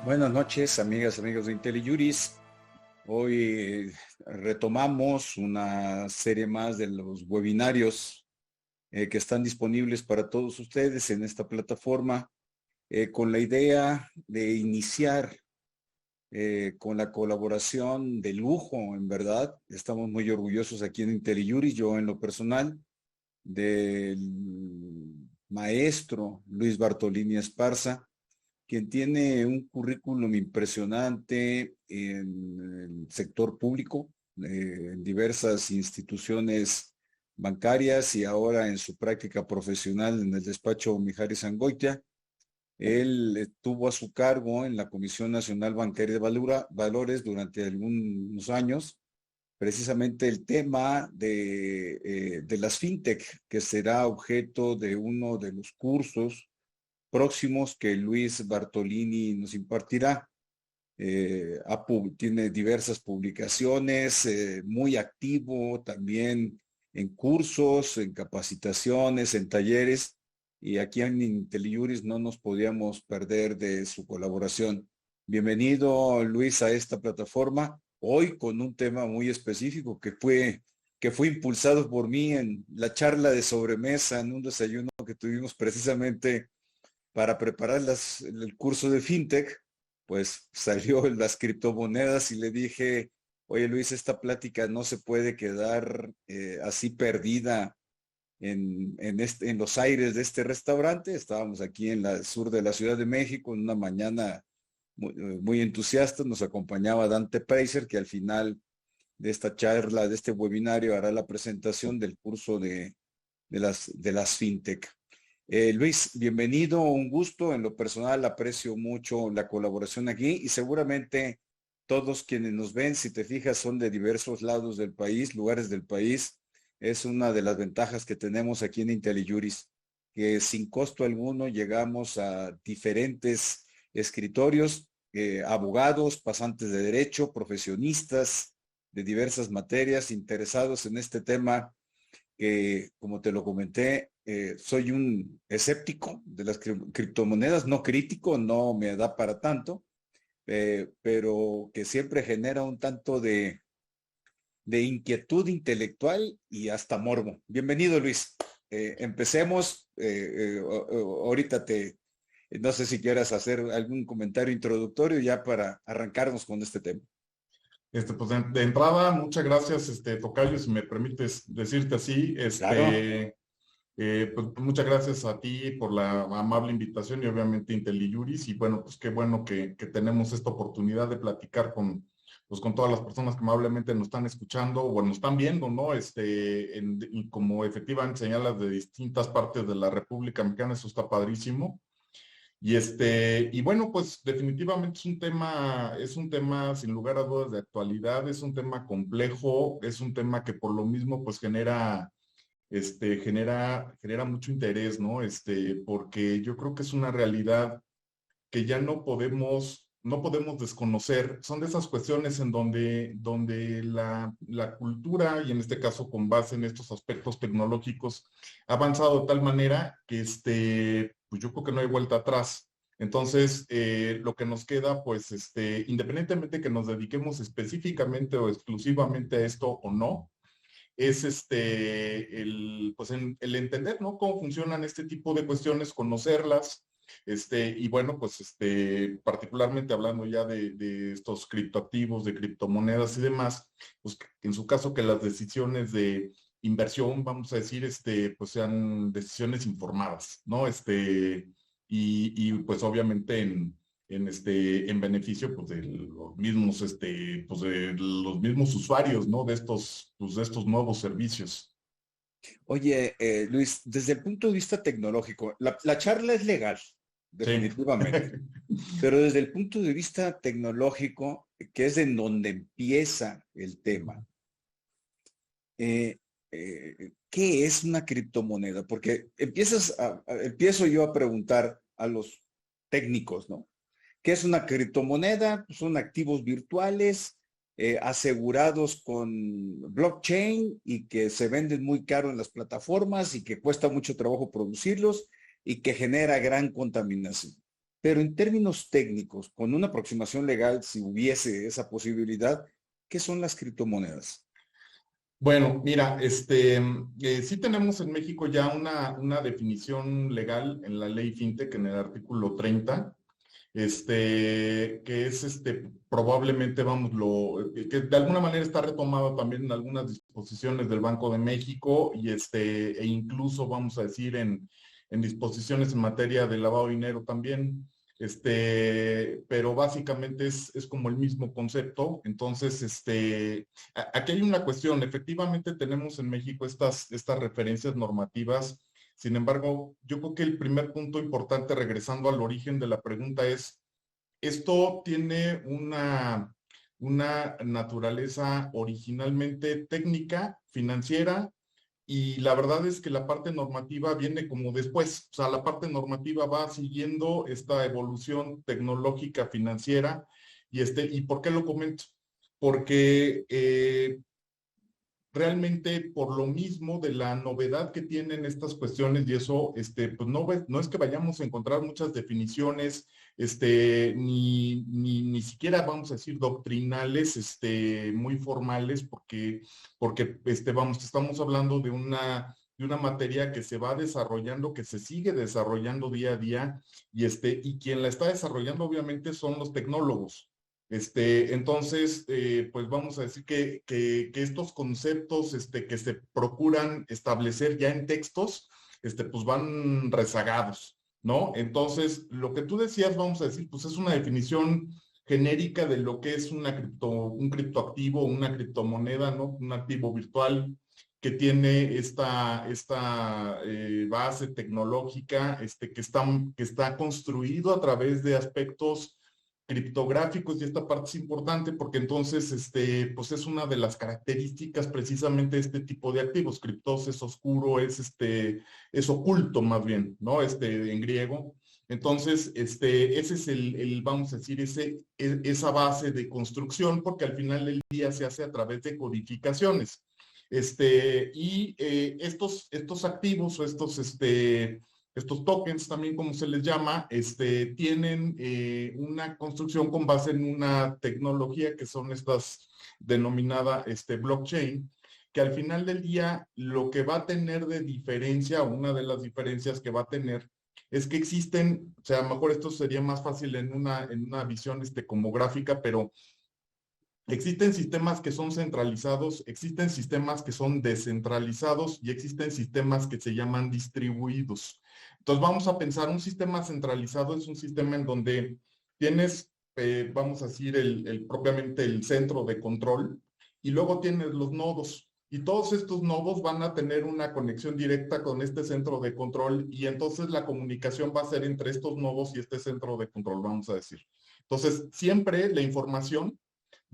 Buenas noches, amigas, amigos de IntelliJuris. Hoy retomamos una serie más de los webinarios que están disponibles para todos ustedes en esta plataforma, con la idea de iniciar con la colaboración de lujo, en verdad. Estamos muy orgullosos aquí en IntelliJuris, yo en lo personal, del maestro Luis Bartolini Esparza, quien tiene un currículum impresionante en el sector público, en diversas instituciones bancarias y ahora en su práctica profesional en el despacho Mijares Angoitia. Él tuvo a su cargo en la Comisión Nacional Bancaria de Valores durante algunos años, precisamente el tema de las fintech, que será objeto de uno de los cursos próximos que Luis Bartolini nos impartirá. Tiene diversas publicaciones, muy activo también en cursos, en capacitaciones, en talleres, y aquí en IntelliJuris no nos podíamos perder de su colaboración. Bienvenido, Luis, a esta plataforma, hoy con un tema muy específico que fue impulsado por mí en la charla de sobremesa, en un desayuno que tuvimos precisamente para preparar el curso de FinTech. Pues salió las criptomonedas y le dije, oye Luis, esta plática no se puede quedar así perdida en los aires de este restaurante. Estábamos aquí en el sur de la Ciudad de México en una mañana muy entusiasta. Nos acompañaba Dante Preiser, que al final de esta charla, de este webinario, hará la presentación del curso de las FinTech. Luis, bienvenido, un gusto. En lo personal aprecio mucho la colaboración aquí y seguramente todos quienes nos ven, si te fijas, son de diversos lados del país, lugares del país. Es una de las ventajas que tenemos aquí en IntelliJuris, que sin costo alguno llegamos a diferentes escritorios, abogados, pasantes de derecho, profesionistas de diversas materias interesados en este tema que, como te lo comenté, soy un escéptico de las criptomonedas, no crítico, no me da para tanto, pero que siempre genera un tanto de inquietud intelectual y hasta morbo. Bienvenido, Luis. Empecemos. Ahorita no sé si quieras hacer algún comentario introductorio ya para arrancarnos con este tema. Pues de entrada, muchas gracias, Tocayo, si me permites decirte así, Claro. pues muchas gracias a ti por la amable invitación y obviamente IntelliJuris, y bueno, pues qué bueno que tenemos esta oportunidad de platicar con todas las personas que amablemente nos están escuchando o nos están viendo, ¿no? Y como efectivamente señalas de distintas partes de la República Mexicana, eso está padrísimo. Y bueno, pues definitivamente es un tema sin lugar a dudas de actualidad, es un tema complejo, es un tema que por lo mismo pues genera mucho interés, ¿no? Porque yo creo que es una realidad que ya no podemos desconocer. Son de esas cuestiones en donde la cultura, y en este caso con base en estos aspectos tecnológicos, ha avanzado de tal manera que pues yo creo que no hay vuelta atrás. Entonces, lo que nos queda, pues, independientemente que nos dediquemos específicamente o exclusivamente a esto o no, es el entender, ¿no? Cómo funcionan este tipo de cuestiones, conocerlas, y bueno, pues particularmente hablando ya de estos criptoactivos, de criptomonedas y demás, pues en su caso que las decisiones de inversión, vamos a decir, pues sean decisiones informadas, ¿no? Y pues obviamente en beneficio pues de los mismos usuarios, ¿no? De estos nuevos servicios. Oye, Luis, desde el punto de vista tecnológico, la charla es legal, Sí. definitivamente, pero desde el punto de vista tecnológico, que es en donde empieza el tema, eh, ¿qué es una criptomoneda? Porque empiezo yo a preguntar a los técnicos, ¿no? ¿Qué es una criptomoneda? Pues son activos virtuales asegurados con blockchain y que se venden muy caro en las plataformas y que cuesta mucho trabajo producirlos y que genera gran contaminación. Pero en términos técnicos, con una aproximación legal, si hubiese esa posibilidad, ¿qué son las criptomonedas? Bueno, mira, sí tenemos en México ya una definición legal en la ley FinTech, en el artículo 30, que es probablemente, vamos, que de alguna manera está retomado también en algunas disposiciones del Banco de México e incluso, vamos a decir, en disposiciones en materia de lavado de dinero también. Pero básicamente es como el mismo concepto. Entonces, aquí hay una cuestión. Efectivamente tenemos en México estas referencias normativas. Sin embargo, yo creo que el primer punto importante, regresando al origen de la pregunta, es, esto tiene una naturaleza originalmente técnica, financiera, y la verdad es que la parte normativa viene como después. O sea, la parte normativa va siguiendo esta evolución tecnológica financiera. ¿Y por qué lo comento? Porque realmente por lo mismo de la novedad que tienen estas cuestiones y eso, pues no es que vayamos a encontrar muchas definiciones, ni siquiera vamos a decir doctrinales, muy formales, estamos hablando de una materia que se va desarrollando, que se sigue desarrollando día a día, y quien la está desarrollando obviamente son los tecnólogos. Entonces, pues vamos a decir que estos conceptos que se procuran establecer ya en textos, pues van rezagados, ¿no? Entonces, lo que tú decías, vamos a decir, pues es una definición genérica de lo que es un criptoactivo, una criptomoneda, ¿no? Un activo virtual que tiene esta base tecnológica, que está construido a través de aspectos criptográficos, y esta parte es importante porque entonces, pues es una de las características precisamente de este tipo de activos. Criptos es oscuro, es oculto más bien, ¿no? En griego. Entonces, ese es vamos a decir, esa base de construcción, porque al final del día se hace a través de codificaciones. Estos activos o estos tokens, también como se les llama, tienen una construcción con base en una tecnología que son estas denominada blockchain, que al final del día lo que va a tener de diferencia, una de las diferencias que va a tener, es que existen, o sea, a lo mejor esto sería más fácil en una visión como gráfica, pero existen sistemas que son centralizados, existen sistemas que son descentralizados y existen sistemas que se llaman distribuidos. Entonces vamos a pensar, un sistema centralizado es un sistema en donde tienes, vamos a decir, propiamente el centro de control, y luego tienes los nodos. Y todos estos nodos van a tener una conexión directa con este centro de control, y entonces la comunicación va a ser entre estos nodos y este centro de control, vamos a decir. Entonces, siempre la información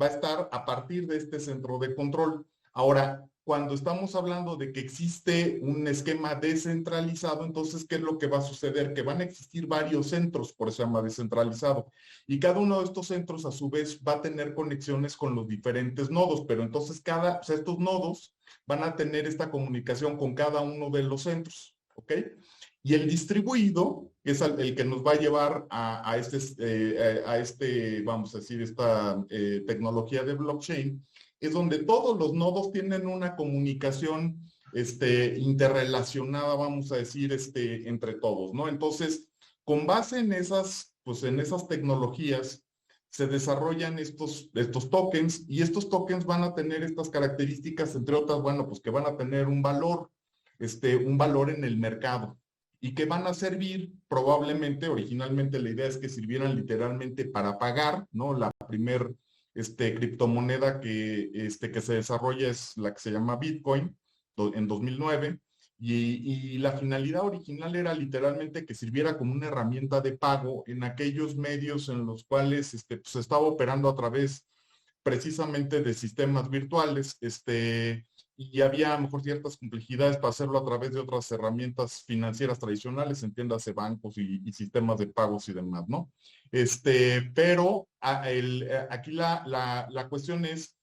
va a estar a partir de este centro de control. Ahora, cuando estamos hablando de que existe un esquema descentralizado, entonces, ¿qué es lo que va a suceder? Que van a existir varios centros, por eso se llama descentralizado. Y cada uno de estos centros, a su vez, va a tener conexiones con los diferentes nodos, pero entonces o sea, estos nodos van a tener esta comunicación con cada uno de los centros, ¿ok? Y el distribuido es el que nos va a llevar vamos a decir, esta tecnología de blockchain, es donde todos los nodos tienen una comunicación interrelacionada, vamos a decir, entre todos, ¿no? Entonces, con base pues en esas tecnologías, se desarrollan estos tokens, y estos tokens van a tener estas características, entre otras, bueno, pues que van a tener un valor en el mercado, y que van a servir probablemente, originalmente la idea es que sirvieran literalmente para pagar, ¿no? La primer criptomoneda que se desarrolla es la que se llama Bitcoin en 2009, y la finalidad original era literalmente que sirviera como una herramienta de pago en aquellos medios en los cuales pues, se estaba operando a través precisamente de sistemas virtuales, y había a lo mejor ciertas complejidades para hacerlo a través de otras herramientas financieras tradicionales, entiéndase bancos y sistemas de pagos y demás, ¿no? Pero aquí la cuestión es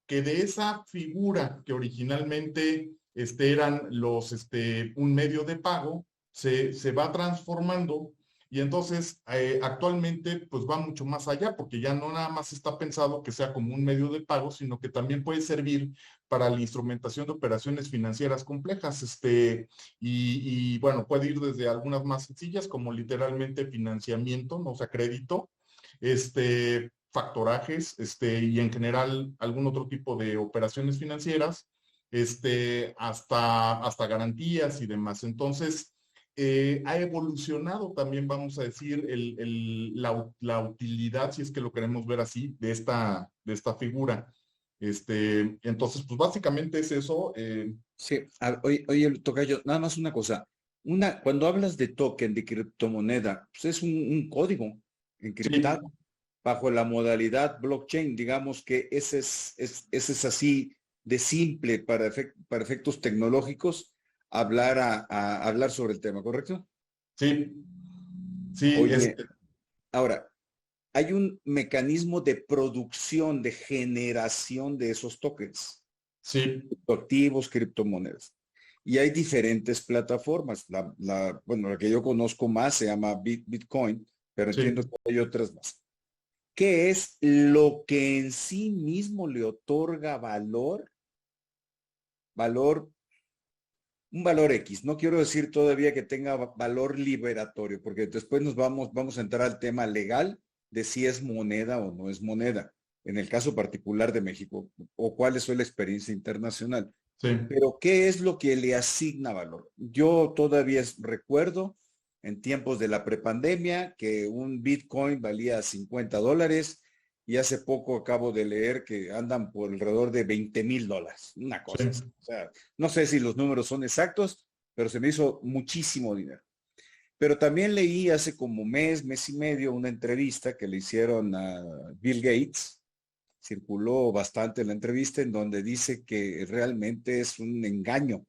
que de esa figura que originalmente eran un medio de pago, se va transformando Y entonces, actualmente, pues va mucho más allá, porque ya no nada más está pensado que sea como un medio de pago, sino que también puede servir para la instrumentación de operaciones financieras complejas, bueno, puede ir desde algunas más sencillas, como literalmente financiamiento, ¿no? O sea, crédito, factorajes, y en general algún otro tipo de operaciones financieras, hasta garantías y demás. Entonces, ha evolucionado también, vamos a decir, la utilidad, si es que lo queremos ver así, de esta figura. Entonces, pues básicamente es eso. Sí, oye, tocayo, nada más una cosa. Cuando hablas de token, de criptomoneda, pues es un código Sí, encriptado bajo la modalidad blockchain. Digamos que ese es así de simple para efectos tecnológicos hablar sobre el tema, ¿correcto? sí, sí, Oye, ahora, hay un mecanismo de producción, de generación de esos tokens, sí, activos, criptomonedas. Y hay diferentes plataformas. Bueno, la que yo conozco más se llama Bitcoin, pero entiendo sí. que hay otras más. ¿Qué es lo que en sí mismo le otorga valor, un valor X? No quiero decir todavía que tenga valor liberatorio, porque después vamos a entrar al tema legal de si es moneda o no es moneda, en el caso particular de México, o cuál es la experiencia internacional. Sí, Pero ¿qué es lo que le asigna valor? Yo todavía recuerdo en tiempos de la prepandemia que un Bitcoin valía $50 y hace poco acabo de leer que andan por alrededor de $20,000, una sí, cosa así. O sea, no sé si los números son exactos, pero se me hizo muchísimo dinero. Pero también leí hace como mes y medio, una entrevista que le hicieron a Bill Gates. Circuló bastante la entrevista en donde dice que realmente es un engaño,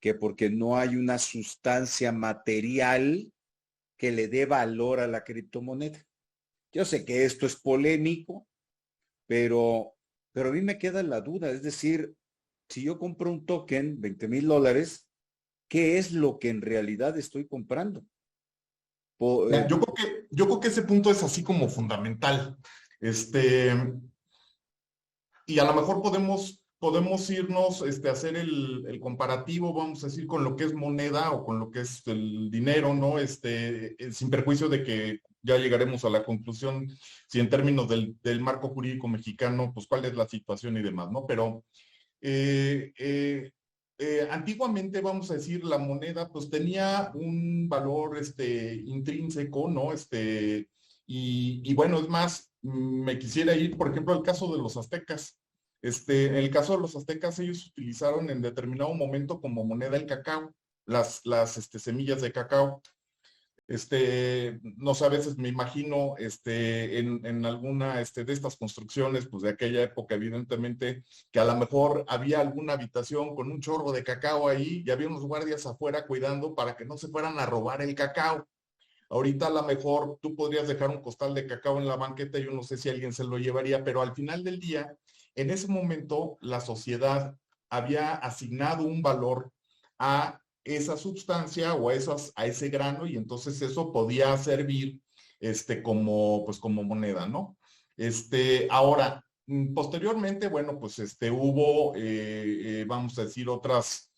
que porque no hay una sustancia material que le dé valor a la criptomoneda. Yo sé que esto es polémico, pero, pero a mí me queda la duda, es decir, si yo compro un token, $20,000, ¿qué es lo que en realidad estoy comprando? Po- Ya, eh, yo creo que ese punto es así como fundamental. Este, y a lo mejor podemos irnos, a hacer el comparativo, vamos a decir, con lo que es moneda o con lo que es el dinero, ¿no? Sin perjuicio de que ya llegaremos a la conclusión, si en términos del marco jurídico mexicano, pues cuál es la situación y demás, ¿no? Pero eh, eh, antiguamente, vamos a decir, la moneda pues tenía un valor intrínseco, ¿no? Y bueno, es más, me quisiera ir, por ejemplo, al caso de los aztecas. En el caso de los aztecas, ellos utilizaron en determinado momento como moneda el cacao, las semillas de cacao. No sé, a veces me imagino, en alguna, de estas construcciones, pues de aquella época, evidentemente, que a lo mejor había alguna habitación con un chorro de cacao ahí y había unos guardias afuera cuidando para que no se fueran a robar el cacao. Ahorita a lo mejor tú podrías dejar un costal de cacao en la banqueta y yo no sé si alguien se lo llevaría, pero al final del día, en ese momento, la sociedad había asignado un valor a esa sustancia o a ese grano y entonces eso podía servir pues como moneda, ¿no? Ahora, posteriormente, bueno, pues hubo, vamos a decir, otras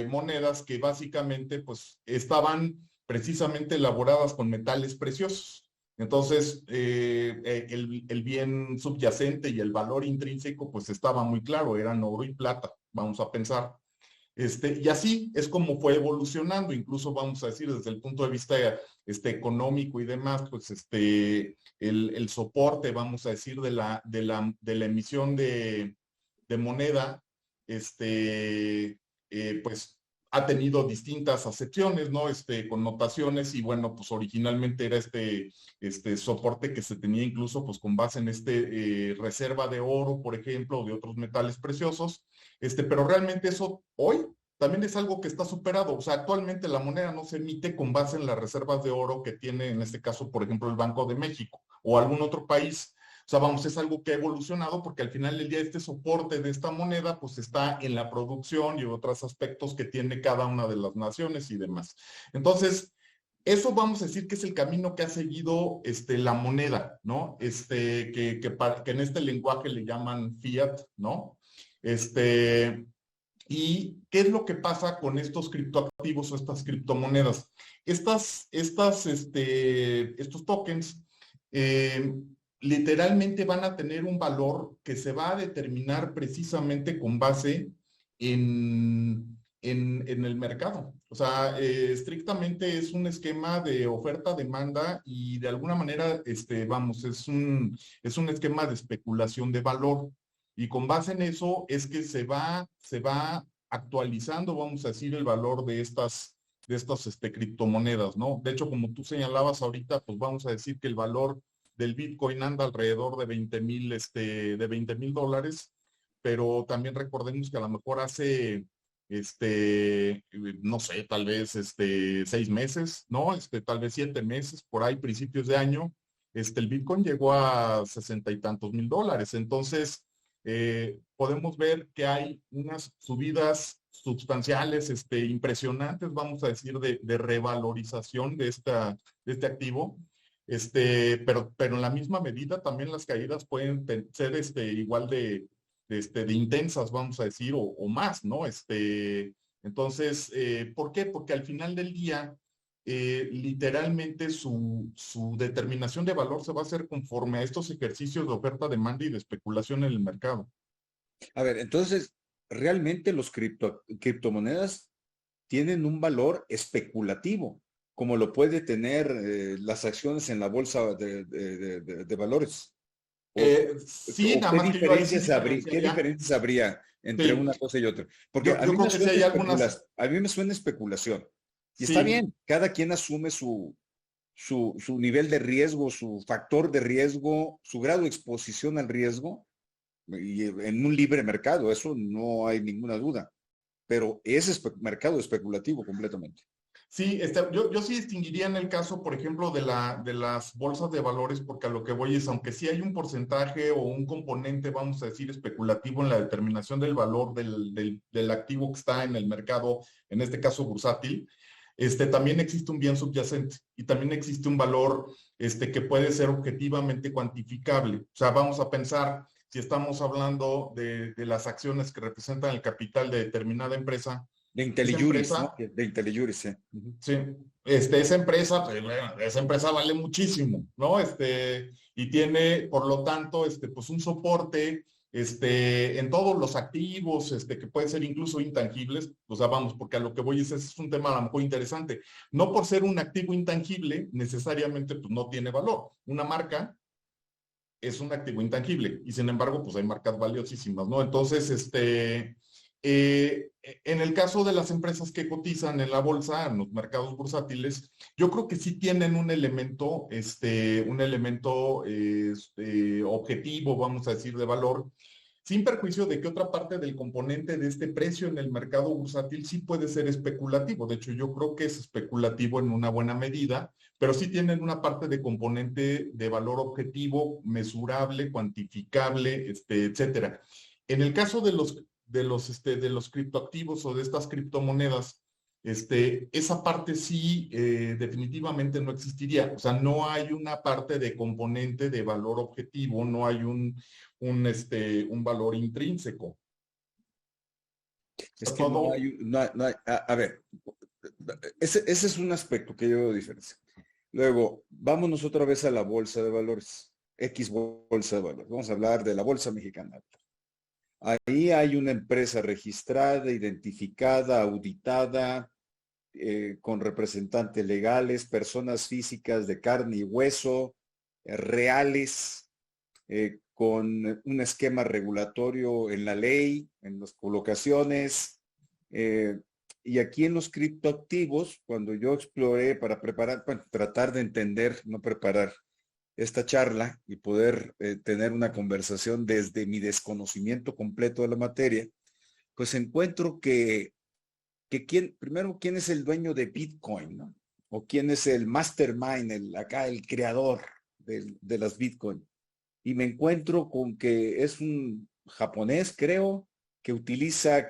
monedas que básicamente pues estaban precisamente elaboradas con metales preciosos. Entonces, el bien subyacente y el valor intrínseco, pues estaba muy claro, eran oro y plata, vamos a pensar. Y así es como fue evolucionando, incluso vamos a decir desde el punto de vista económico y demás, pues el soporte, vamos a decir, de la emisión de moneda, pues ha tenido distintas acepciones, ¿no? Connotaciones y bueno, pues originalmente era soporte que se tenía incluso pues con base en reserva de oro, por ejemplo, o de otros metales preciosos, pero realmente eso hoy también es algo que está superado. O sea, actualmente la moneda no se emite con base en las reservas de oro que tiene, en este caso, por ejemplo, el Banco de México o algún otro país. O sea, vamos, es algo que ha evolucionado porque al final del día este soporte de esta moneda pues está en la producción y otros aspectos que tiene cada una de las naciones y demás. Entonces, Eso vamos a decir que es el camino que ha seguido la moneda, ¿no? Que en este lenguaje le llaman fiat, ¿no? ¿Y qué es lo que pasa con estos criptoactivos o estas criptomonedas? Estos tokens eh, literalmente van a tener un valor que se va a determinar precisamente con base en el mercado. O sea, estrictamente es un esquema de oferta-demanda y de alguna manera, vamos, es un esquema de especulación de valor. Y con base en eso es que se va actualizando, vamos a decir, el valor de estas criptomonedas, ¿no? De hecho, como tú señalabas ahorita, pues vamos a decir que el valor del Bitcoin anda alrededor de 20,000 dólares, pero también recordemos que a lo mejor hace, no sé, tal vez 6 meses, ¿no? Tal vez 7 meses, por ahí, principios de año, el Bitcoin llegó a 60 y tantos mil dólares. Entonces, podemos ver que hay unas subidas sustanciales, impresionantes, vamos a decir, de revalorización de este activo. Pero en la misma medida también las caídas pueden ser igual de intensas, vamos a decir, o más, ¿no? Entonces, ¿por qué? Porque al final del día, literalmente su determinación de valor se va a hacer conforme a estos ejercicios de oferta, demanda y de especulación en el mercado. A ver, entonces, realmente los criptomonedas tienen un valor especulativo, como lo puede tener las acciones en la bolsa de valores. Sí, nada ¿Qué más que yo ahí sí qué diferenciaría. diferencias habría entre Sí, una cosa y otra? Porque yo creo que sí hay algunas, a mí me suena especulación. Y está sí, bien, cada quien asume su nivel de riesgo, su factor de riesgo, su grado de exposición al riesgo, y en un libre mercado, eso no hay ninguna duda. Pero es mercado especulativo completamente. sí, yo sí distinguiría en el caso, por ejemplo, de las bolsas de valores, porque a lo que voy es, aunque sí hay un porcentaje o un componente, vamos a decir, especulativo en la determinación del valor del activo que está en el mercado, en este caso bursátil, también existe un bien subyacente y también existe un valor que puede ser objetivamente cuantificable. O sea, vamos a pensar, si estamos hablando de las acciones que representan el capital de determinada empresa, De esa IntelliJuris, ¿no? empresa. De IntelliJuris, sí. Sí, esa empresa, pues, bueno, esa empresa vale muchísimo, ¿no? Y tiene, por lo tanto, pues un soporte, en todos los activos, que pueden ser incluso intangibles, o sea, vamos, porque a lo que voy es un tema a lo mejor interesante. No por ser un activo intangible, necesariamente, pues no tiene valor. Una marca es un activo intangible y sin embargo, pues hay marcas valiosísimas, ¿no? Entonces, en el caso de las empresas que cotizan en la bolsa, en los mercados bursátiles, yo creo que sí tienen un elemento objetivo, vamos a decir, de valor, sin perjuicio de que otra parte del componente de este precio en el mercado bursátil sí puede ser especulativo. De hecho, yo creo que es especulativo en una buena medida, pero sí tienen una parte de componente de valor objetivo, mesurable, cuantificable, etcétera. En el caso de los criptoactivos o de estas criptomonedas, esa parte sí definitivamente no existiría. O sea, no hay una parte de componente de valor objetivo, no hay un valor intrínseco. Es Está que no todo, hay, a ver, ese es un aspecto que yo veo diferencia. Luego, vámonos otra vez a la bolsa de valores, X bolsa de valores. Vamos a hablar de la bolsa mexicana. Ahí hay una empresa registrada, identificada, auditada, con representantes legales, personas físicas de carne y hueso, reales, con un esquema regulatorio en la ley, en las colocaciones. Y aquí en los criptoactivos, cuando yo exploré para preparar, bueno, tratar de entender, no preparar esta charla y poder tener una conversación desde mi desconocimiento completo de la materia, pues encuentro primero, quién es el dueño de Bitcoin, ¿no? O quién es el mastermind, el creador de las Bitcoin. Y me encuentro con que es un japonés, creo, que utiliza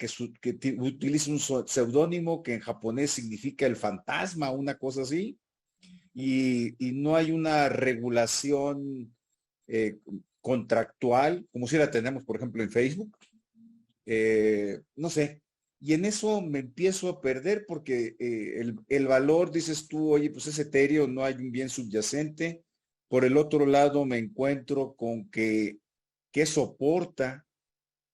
un seudónimo que en japonés significa el fantasma, una cosa así, y no hay una regulación eh, contractual, como si la tenemos, por ejemplo, en Facebook. No sé. Y en eso me empiezo a perder porque el valor, dices tú, oye, pues es etéreo, no hay un bien subyacente. Por el otro lado, me encuentro con que soporta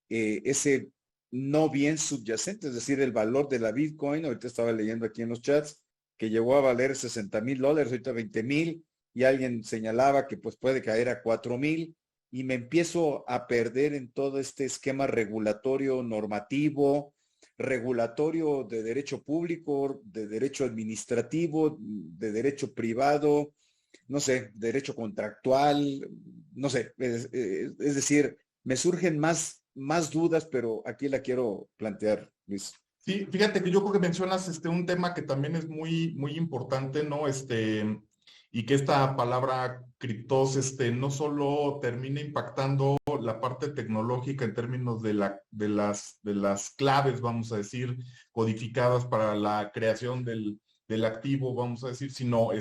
ese no bien subyacente, es decir, el valor de la Bitcoin. Ahorita estaba leyendo aquí en los chats que llegó a valer $60,000, ahorita 20,000, y alguien señalaba que pues puede caer a 4,000, y me empiezo a perder en todo este esquema regulatorio normativo, regulatorio de derecho público, de derecho administrativo, de derecho privado, no sé, derecho contractual, no sé, es decir, me surgen más dudas, pero aquí la quiero plantear, Luis. Sí, fíjate que yo creo que mencionas un tema que también es muy importante, ¿no? Y que esta palabra criptos, no solo termina impactando la parte tecnológica en términos de las claves, vamos a decir, codificadas para la creación del activo, vamos a decir, sino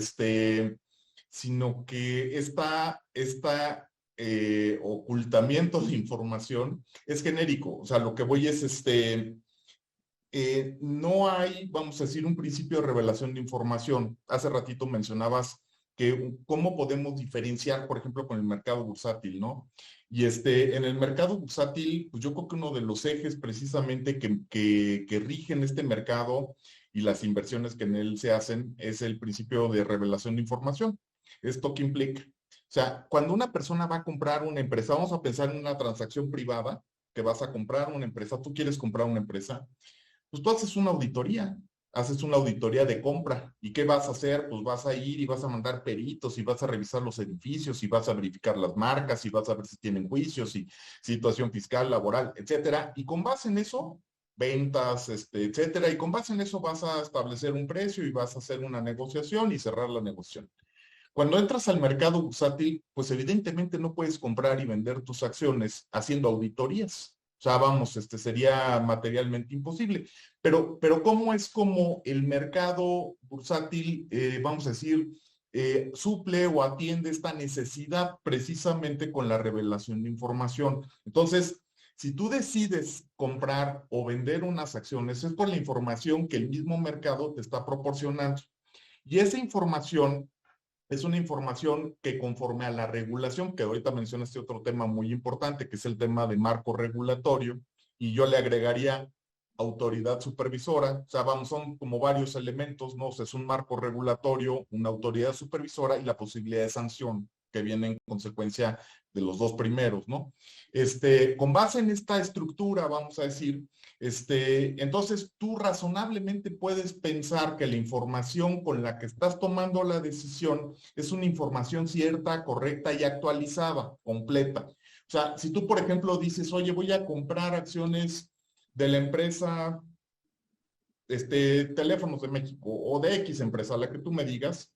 que ocultamiento de información es genérico. O sea, lo que voy es no hay, vamos a decir, un principio de revelación de información. Hace ratito mencionabas que cómo podemos diferenciar, por ejemplo, con el mercado bursátil, ¿no? Y en el mercado bursátil, pues yo creo que uno de los ejes precisamente que rigen este mercado y las inversiones que en él se hacen es el principio de revelación de información. ¿Esto qué implica? O sea, cuando una persona va a comprar una empresa, vamos a pensar en una transacción privada, que vas a comprar una empresa, tú quieres comprar una empresa, pues tú haces una auditoría de compra. ¿Y qué vas a hacer? Pues vas a ir y vas a mandar peritos y vas a revisar los edificios y vas a verificar las marcas y vas a ver si tienen juicios y situación fiscal, laboral, etcétera. Y con base en eso, ventas, etcétera. Y con base en eso vas a establecer un precio y vas a hacer una negociación y cerrar la negociación. Cuando entras al mercado bursátil, pues evidentemente no puedes comprar y vender tus acciones haciendo auditorías. O sea, vamos, sería materialmente imposible. Pero ¿cómo es como el mercado bursátil, vamos a decir, suple o atiende esta necesidad precisamente con la revelación de información? Entonces, si tú decides comprar o vender unas acciones, es por la información que el mismo mercado te está proporcionando. Y esa información es una información que conforme a la regulación, que ahorita mencionaste otro tema muy importante, que es el tema de marco regulatorio, y yo le agregaría autoridad supervisora, o sea, vamos, son como varios elementos, ¿no? O sea, es un marco regulatorio, una autoridad supervisora y la posibilidad de sanción que viene en consecuencia de los dos primeros, ¿no? Con base en esta estructura, vamos a decir, entonces tú razonablemente puedes pensar que la información con la que estás tomando la decisión es una información cierta, correcta y actualizada, completa. O sea, si tú, por ejemplo, dices, oye, voy a comprar acciones de la empresa Teléfonos de México o de X empresa, la que tú me digas,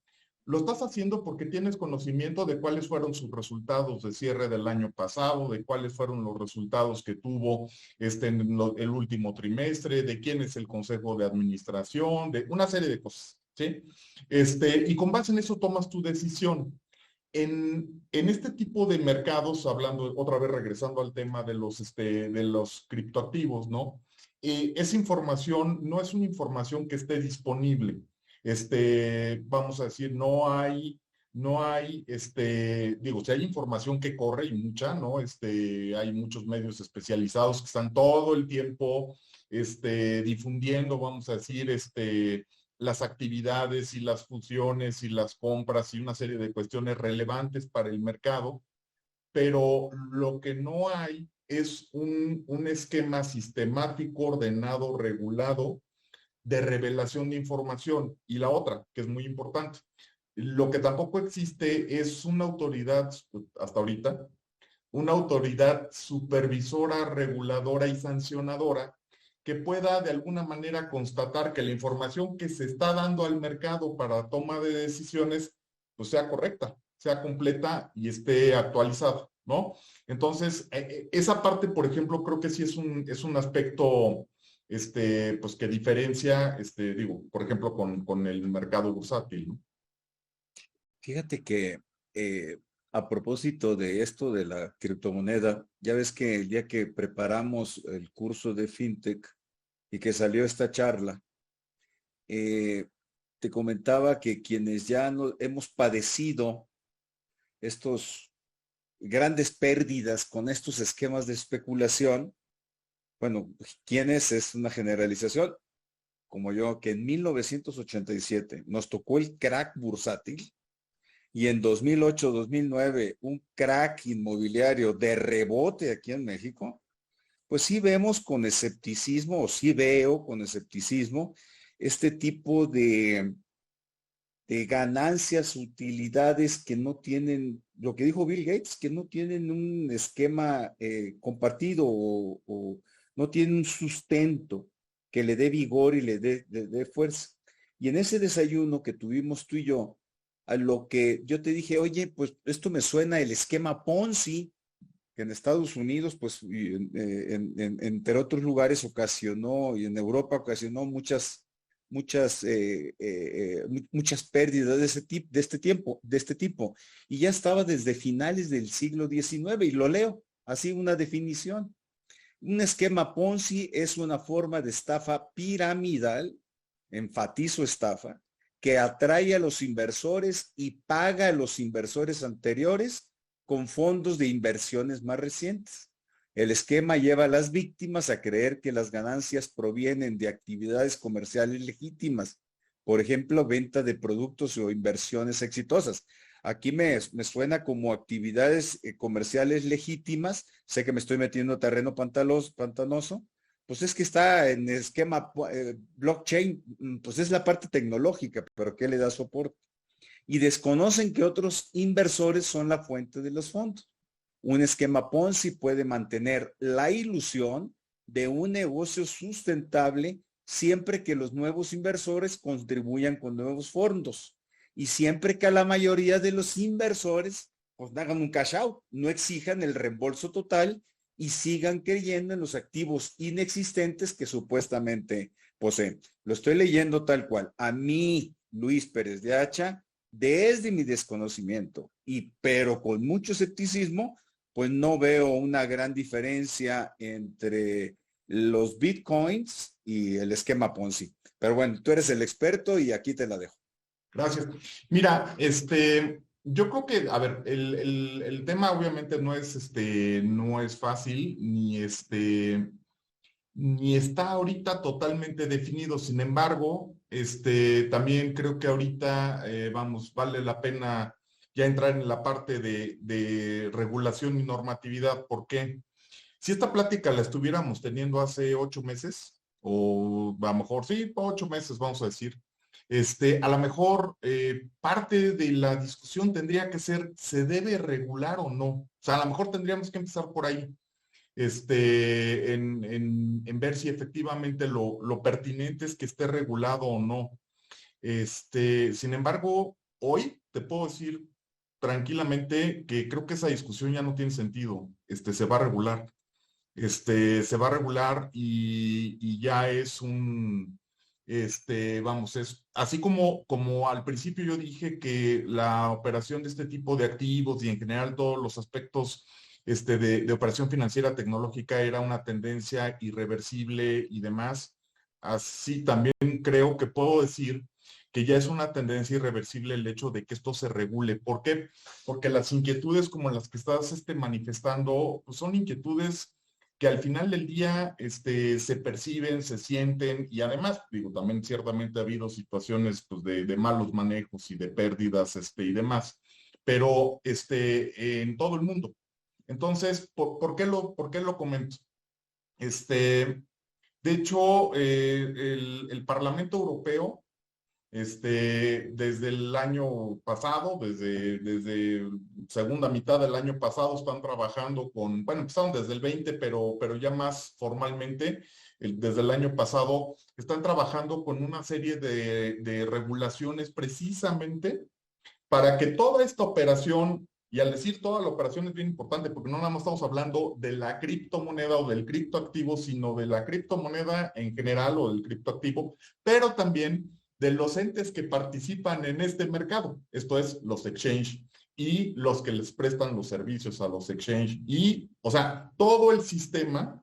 lo estás haciendo porque tienes conocimiento de cuáles fueron sus resultados de cierre del año pasado, de cuáles fueron los resultados que tuvo el último trimestre, de quién es el consejo de administración, de una serie de cosas, ¿sí? Y con base en eso tomas tu decisión. En este tipo de mercados, hablando otra vez, regresando al tema de los criptoactivos, ¿no? Esa información no es una información que esté disponible. Vamos a decir, digo, si hay información que corre y mucha, ¿no? Hay muchos medios especializados que están todo el tiempo, difundiendo, vamos a decir, las actividades y las fusiones y las compras y una serie de cuestiones relevantes para el mercado, pero lo que no hay es un esquema sistemático, ordenado, regulado de revelación de información. Y la otra, que es muy importante, lo que tampoco existe es una autoridad, hasta ahorita, una autoridad supervisora, reguladora y sancionadora que pueda de alguna manera constatar que la información que se está dando al mercado para toma de decisiones pues sea correcta, sea completa y esté actualizada, ¿no? Entonces, esa parte, por ejemplo, creo que sí es un aspecto pues que diferencia, digo, por ejemplo, con el mercado bursátil, ¿no? Fíjate que a propósito de esto de la criptomoneda, ya ves que el día que preparamos el curso de FinTech y que salió esta charla, eh, te comentaba que quienes ya no, hemos padecido estos grandes pérdidas con estos esquemas de especulación, bueno, quienes es una generalización, como yo, que en 1987 nos tocó el crack bursátil y en 2008-2009 un crack inmobiliario de rebote aquí en México, pues sí vemos con escepticismo, o sí veo con escepticismo, este tipo de ganancias, utilidades que no tienen, lo que dijo Bill Gates, que no tienen un esquema compartido o no tienen un sustento que le dé vigor y le dé fuerza. Y en ese desayuno que tuvimos tú y yo, a lo que yo te dije, oye, pues esto me suena el esquema Ponzi, que en Estados Unidos, pues, y entre otros lugares ocasionó, y en Europa ocasionó muchas pérdidas de este tipo. Y ya estaba desde finales del siglo XIX, y lo leo, así una definición. Un esquema Ponzi es una forma de estafa piramidal, enfatizo estafa, que atrae a los inversores y paga a los inversores anteriores con fondos de inversiones más recientes. El esquema lleva a las víctimas a creer que las ganancias provienen de actividades comerciales legítimas, por ejemplo, venta de productos o inversiones exitosas. Aquí me suena como actividades comerciales legítimas. Sé que me estoy metiendo a terreno pantanoso. Pues es que está en esquema blockchain, pues es la parte tecnológica, pero ¿qué le da soporte? Y desconocen que otros inversores son la fuente de los fondos. Un esquema Ponzi puede mantener la ilusión de un negocio sustentable siempre que los nuevos inversores contribuyan con nuevos fondos y siempre que a la mayoría de los inversores pues hagan un cash out, no exijan el reembolso total y sigan creyendo en los activos inexistentes que supuestamente poseen. Lo estoy leyendo tal cual. A mí, Luis Pérez de Hacha, desde mi desconocimiento, pero con mucho escepticismo, pues no veo una gran diferencia entre los bitcoins y el esquema Ponzi. Pero bueno, tú eres el experto y aquí te la dejo. Gracias. Mira, yo creo que, a ver, el tema obviamente no es fácil, ni está ahorita totalmente definido. Sin embargo, también creo que ahorita, vale la pena ya entrar en la parte de regulación y normatividad. ¿Por qué? Si esta plática la estuviéramos teniendo hace 8 meses, o a lo mejor sí, 8 meses, vamos a decir, a lo mejor parte de la discusión tendría que ser, ¿se debe regular o no? O sea, a lo mejor tendríamos que empezar por ahí, en ver si efectivamente lo pertinente es que esté regulado o no. Sin embargo, hoy te puedo decir tranquilamente que creo que esa discusión ya no tiene sentido. Se va a regular. Se va a regular y ya es es así como al principio yo dije que la operación de este tipo de activos y en general todos los aspectos de operación financiera tecnológica era una tendencia irreversible y demás. Así también creo que puedo decir que ya es una tendencia irreversible el hecho de que esto se regule. ¿Por qué? Porque las inquietudes como las que estás manifestando, pues son inquietudes que al final del día se perciben, se sienten y además, digo, también ciertamente ha habido situaciones pues, de malos manejos y de pérdidas y demás, pero en todo el mundo. Entonces, ¿por qué lo comento? De hecho, el Parlamento Europeo desde el año pasado, desde segunda mitad del año pasado, están trabajando bueno, empezaron desde el 20, pero ya más formalmente, desde el año pasado, están trabajando con una serie de regulaciones precisamente para que toda esta operación, y al decir toda la operación es bien importante, porque no nada más estamos hablando de la criptomoneda o del criptoactivo, sino de la criptomoneda en general o del criptoactivo, pero también de los entes que participan en este mercado, esto es, los exchange y los que les prestan los servicios a los exchange y, o sea, todo el sistema,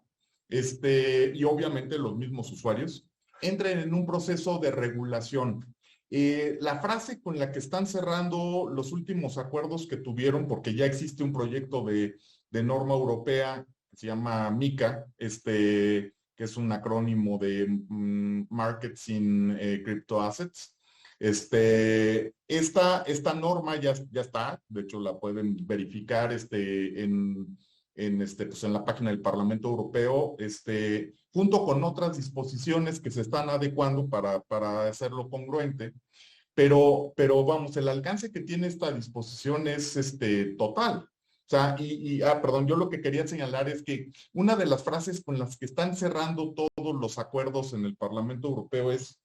y obviamente los mismos usuarios, entren en un proceso de regulación. La frase con la que están cerrando los últimos acuerdos que tuvieron, porque ya existe un proyecto de norma europea que se llama MiCA, que es un acrónimo de Markets in Crypto Assets. Esta norma ya está, de hecho la pueden verificar pues en la página del Parlamento Europeo, junto con otras disposiciones que se están adecuando para hacerlo congruente. Pero vamos, el alcance que tiene esta disposición es total. O sea, perdón, yo lo que quería señalar es que una de las frases con las que están cerrando todos los acuerdos en el Parlamento Europeo es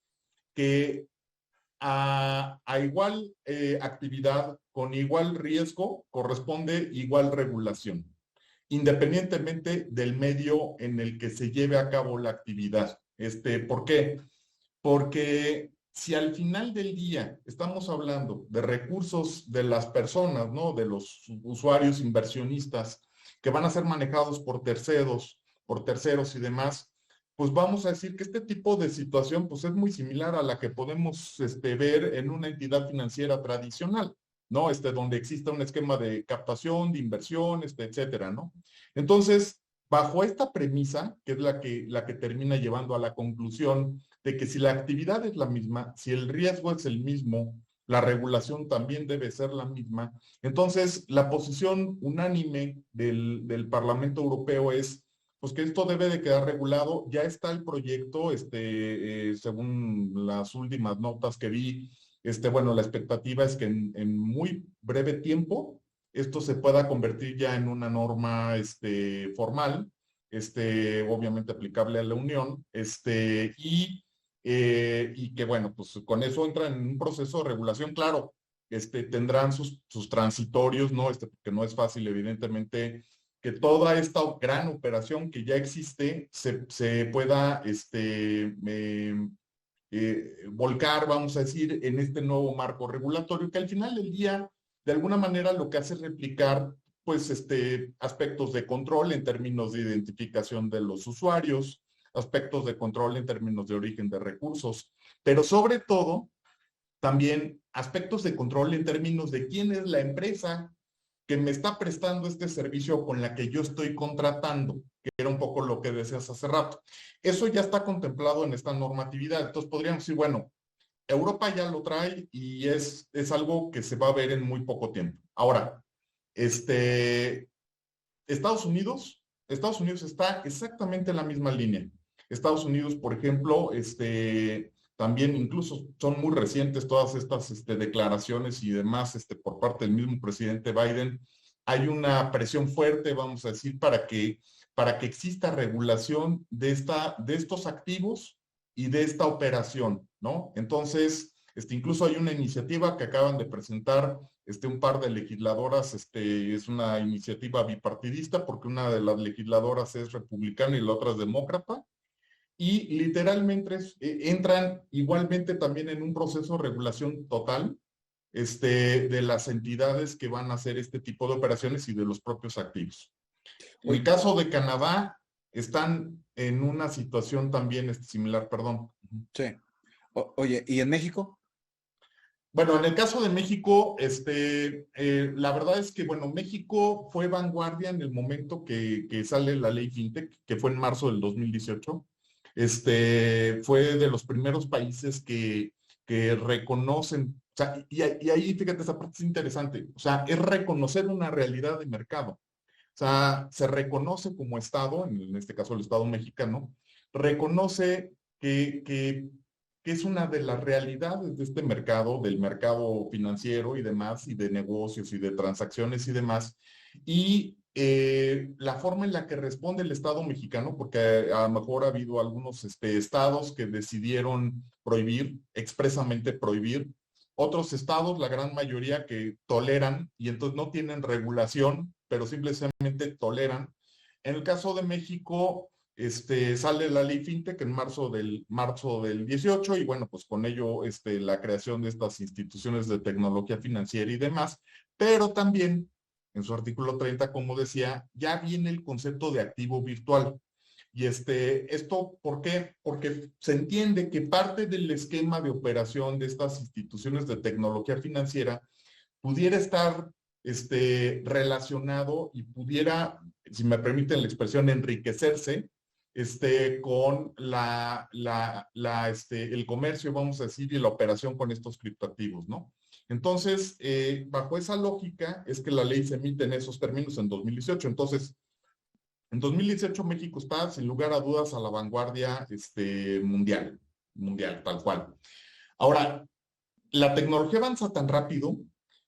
que a igual actividad con igual riesgo corresponde igual regulación, independientemente del medio en el que se lleve a cabo la actividad. ¿Por qué? Porque si al final del día estamos hablando de recursos de las personas, ¿no? De los usuarios inversionistas que van a ser manejados por terceros y demás, pues vamos a decir que este tipo de situación pues es muy similar a la que podemos ver en una entidad financiera tradicional, ¿no? Donde exista un esquema de captación, de inversión, etcétera, ¿no? Entonces, bajo esta premisa, que es la que termina llevando a la conclusión de que si la actividad es la misma, si el riesgo es el mismo, la regulación también debe ser la misma. Entonces, la posición unánime del Parlamento Europeo es pues que esto debe de quedar regulado. Ya está el proyecto, según las últimas notas que vi, bueno, la expectativa es que en muy breve tiempo esto se pueda convertir ya en una norma formal, obviamente aplicable a la Unión, y que bueno, pues con eso entran en un proceso de regulación, claro, tendrán sus transitorios, ¿no? Porque no es fácil, evidentemente, que toda esta gran operación que ya existe se pueda volcar, vamos a decir, en este nuevo marco regulatorio, que al final del día, de alguna manera, lo que hace es replicar, pues, aspectos de control en términos de identificación de los usuarios, aspectos de control en términos de origen de recursos, pero sobre todo, también aspectos de control en términos de quién es la empresa que me está prestando este servicio con la que yo estoy contratando, que era un poco lo que decías hace rato. Eso ya está contemplado en esta normatividad. Entonces podríamos decir, bueno, Europa ya lo trae y es algo que se va a ver en muy poco tiempo. Ahora, Estados Unidos está exactamente en la misma línea. Estados Unidos, por ejemplo, también incluso son muy recientes todas estas declaraciones y demás por parte del mismo presidente Biden. Hay una presión fuerte, vamos a decir, para que exista regulación de estos activos y de esta operación, ¿no? Entonces, incluso hay una iniciativa que acaban de presentar un par de legisladoras, es una iniciativa bipartidista porque una de las legisladoras es republicana y la otra es demócrata, y literalmente entran igualmente también en un proceso de regulación total de las entidades que van a hacer este tipo de operaciones y de los propios activos. En el caso de Canadá, están en una situación también similar, perdón. Sí. Oye, ¿y en México? Bueno, en el caso de México, la verdad es que, bueno, México fue vanguardia en el momento que sale la ley FinTech, que fue en marzo del 2018. Fue de los primeros países que reconocen, o sea, y ahí, fíjate, esa parte es interesante, o sea, es reconocer una realidad de mercado. O sea, se reconoce como Estado, en este caso el Estado mexicano, reconoce que es una de las realidades de este mercado, del mercado financiero y demás, y de negocios y de transacciones y demás, y la forma en la que responde el Estado mexicano, porque a lo mejor ha habido algunos estados que decidieron prohibir, expresamente prohibir, otros estados, la gran mayoría, que toleran y entonces no tienen regulación, pero simplemente toleran. En el caso de México, sale la ley FinTech en marzo del 18 y bueno, pues con ello la creación de estas instituciones de tecnología financiera y demás, pero también en su artículo 30, como decía, ya viene el concepto de activo virtual. Y esto, ¿por qué? Porque se entiende que parte del esquema de operación de estas instituciones de tecnología financiera pudiera estar relacionado y pudiera, si me permiten la expresión, enriquecerse con el comercio, vamos a decir, y la operación con estos criptoactivos, ¿no? Entonces, bajo esa lógica es que la ley se emite en esos términos en 2018. Entonces, en 2018 México está, sin lugar a dudas, a la vanguardia mundial, tal cual. Ahora, la tecnología avanza tan rápido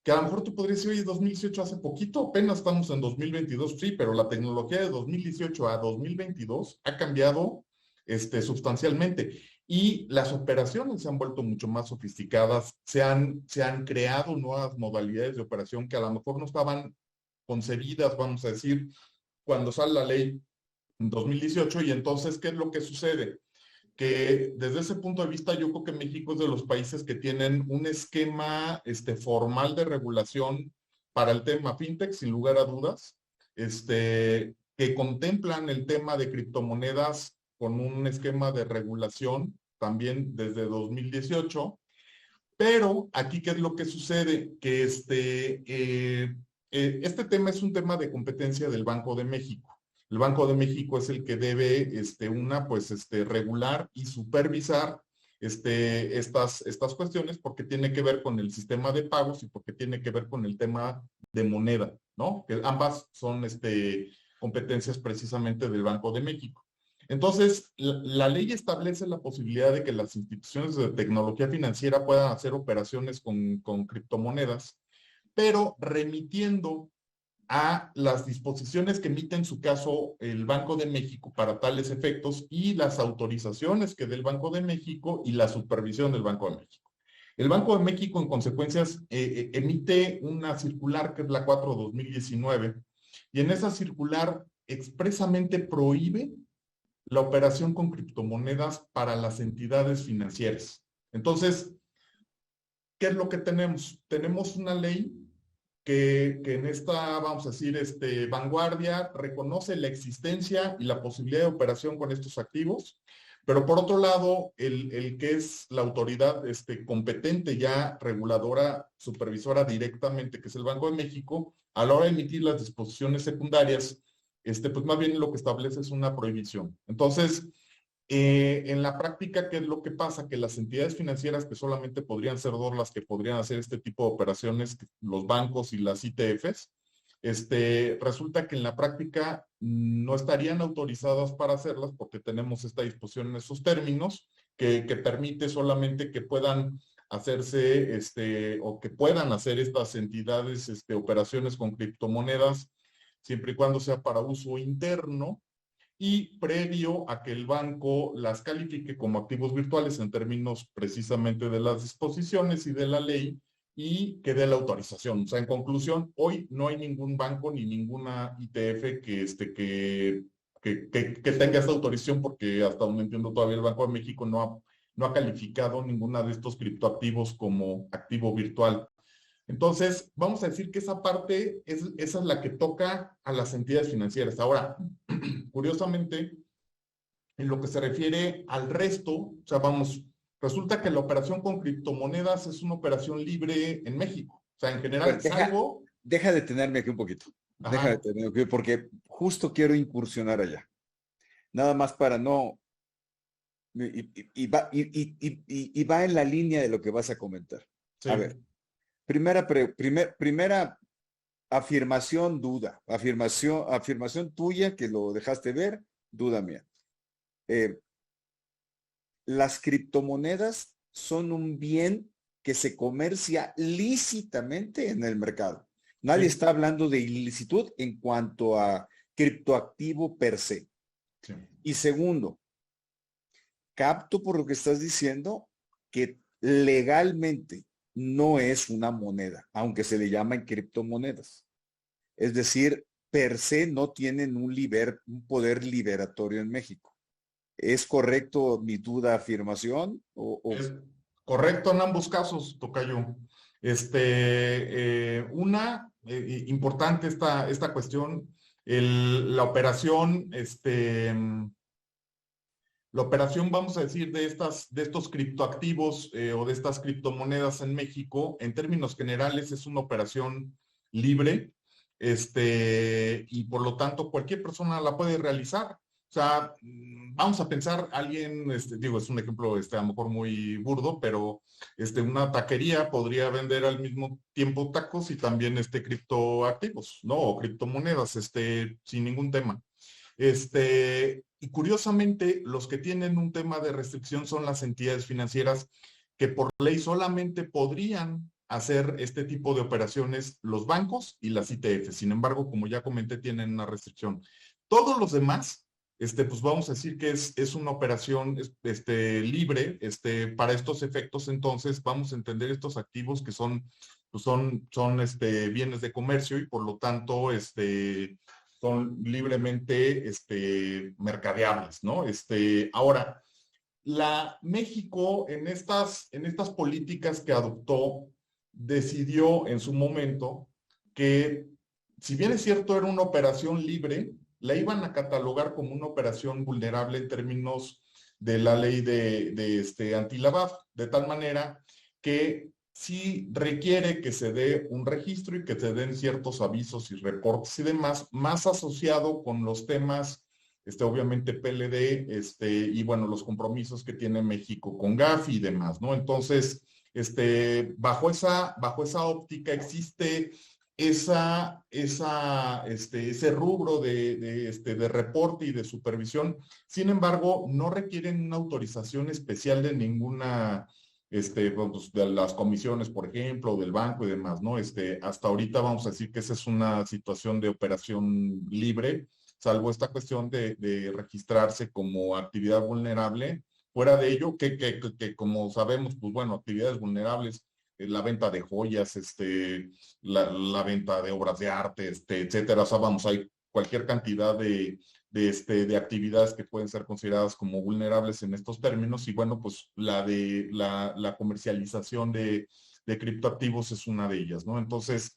que a lo mejor tú podrías decir, oye, 2018 hace poquito, apenas estamos en 2022, sí, pero la tecnología de 2018 a 2022 ha cambiado sustancialmente y las operaciones se han vuelto mucho más sofisticadas, se han creado nuevas modalidades de operación que a lo mejor no estaban concebidas, vamos a decir, cuando sale la ley en 2018 y entonces, ¿qué es lo que sucede? Que desde ese punto de vista yo creo que México es de los países que tienen un esquema formal de regulación para el tema fintech, sin lugar a dudas, que contemplan el tema de criptomonedas con un esquema de regulación también desde 2018, pero aquí, ¿qué es lo que sucede? Que este tema es un tema de competencia del Banco de México. El Banco de México es el que debe, regular y supervisar estas cuestiones porque tiene que ver con el sistema de pagos y porque tiene que ver con el tema de moneda, ¿no? Que ambas son competencias precisamente del Banco de México. Entonces, la ley establece la posibilidad de que las instituciones de tecnología financiera puedan hacer operaciones con criptomonedas, pero remitiendo a las disposiciones que emite en su caso el Banco de México para tales efectos y las autorizaciones que dé el Banco de México y la supervisión del Banco de México. El Banco de México, en consecuencias, emite una circular que es la 4/2019 y en esa circular expresamente prohíbe la operación con criptomonedas para las entidades financieras. Entonces, ¿qué es lo que tenemos? Tenemos una ley que en esta, vamos a decir, vanguardia reconoce la existencia y la posibilidad de operación con estos activos, pero por otro lado, el que es la autoridad competente ya reguladora, supervisora directamente, que es el Banco de México, a la hora de emitir las disposiciones secundarias, pues más bien lo que establece es una prohibición. Entonces, en la práctica, ¿qué es lo que pasa? Que las entidades financieras que solamente podrían ser dos las que podrían hacer este tipo de operaciones, los bancos y las ITFs, resulta que en la práctica no estarían autorizadas para hacerlas porque tenemos esta disposición en esos términos que permite solamente que puedan hacerse o que puedan hacer estas entidades operaciones con criptomonedas siempre y cuando sea para uso interno y previo a que el banco las califique como activos virtuales en términos precisamente de las disposiciones y de la ley y que dé la autorización. O sea, en conclusión, hoy no hay ningún banco ni ninguna ITF que tenga esta autorización porque hasta donde entiendo todavía el Banco de México no ha calificado ninguna de estos criptoactivos como activo virtual. Entonces, vamos a decir que esa parte, esa es la que toca a las entidades financieras. Ahora, curiosamente, en lo que se refiere al resto, o sea, vamos, resulta que la operación con criptomonedas es una operación libre en México. O sea, en general, Bueno, salvo... deja de tenerme aquí un poquito. Deja de Ajá, tenerme aquí porque justo quiero incursionar allá. Nada más para no... y va en la línea de lo que vas a comentar. A sí, ver, primera afirmación, duda. Afirmación tuya que lo dejaste ver, duda mía. Las criptomonedas son un bien que se comercia lícitamente en el mercado. Nadie sí, está hablando de ilicitud en cuanto a criptoactivo per se. sí, Y segundo, capto por lo que estás diciendo que legalmente no es una moneda, aunque se le llaman criptomonedas. Es decir, per se no tienen un poder liberatorio en México. ¿Es correcto mi duda afirmación? Es correcto en ambos casos, tocayo. Importante esta cuestión, la operación, vamos a decir, de estos criptoactivos o de estas criptomonedas en México, en términos generales, es una operación libre, y por lo tanto cualquier persona la puede realizar. O sea, vamos a pensar, alguien, digo, es un ejemplo, a lo mejor muy burdo, pero una taquería podría vender al mismo tiempo tacos y también criptoactivos, ¿no? O criptomonedas, sin ningún tema. Y curiosamente, los que tienen un tema de restricción son las entidades financieras que por ley solamente podrían hacer este tipo de operaciones los bancos y las ITF. Sin embargo, como ya comenté, tienen una restricción. Todos los demás, pues vamos a decir que es una operación libre, para estos efectos. Entonces vamos a entender estos activos que pues son bienes de comercio y por lo tanto, son libremente mercadeables, ¿no? Ahora, México en estas políticas que adoptó, decidió en su momento que, si bien es cierto, era una operación libre, la iban a catalogar como una operación vulnerable en términos de la ley de antilavado, de tal manera que sí requiere que se dé un registro y que se den ciertos avisos y reportes y demás, más asociado con los temas, obviamente PLD, y bueno, los compromisos que tiene México con Gafi y demás, ¿no? Entonces, bajo esa óptica existe ese rubro de reporte y de supervisión. Sin embargo, no requieren una autorización especial de ninguna, pues, de las comisiones, por ejemplo, del banco y demás, ¿no? Hasta ahorita vamos a decir que esa es una situación de operación libre, salvo esta cuestión de registrarse como actividad vulnerable. Fuera de ello, que como sabemos, pues bueno, actividades vulnerables, la venta de joyas, la venta de obras de arte, etcétera. O sea, vamos, hay cualquier cantidad de actividades que pueden ser consideradas como vulnerables en estos términos. Y bueno, pues la comercialización de criptoactivos es una de ellas, ¿no? Entonces,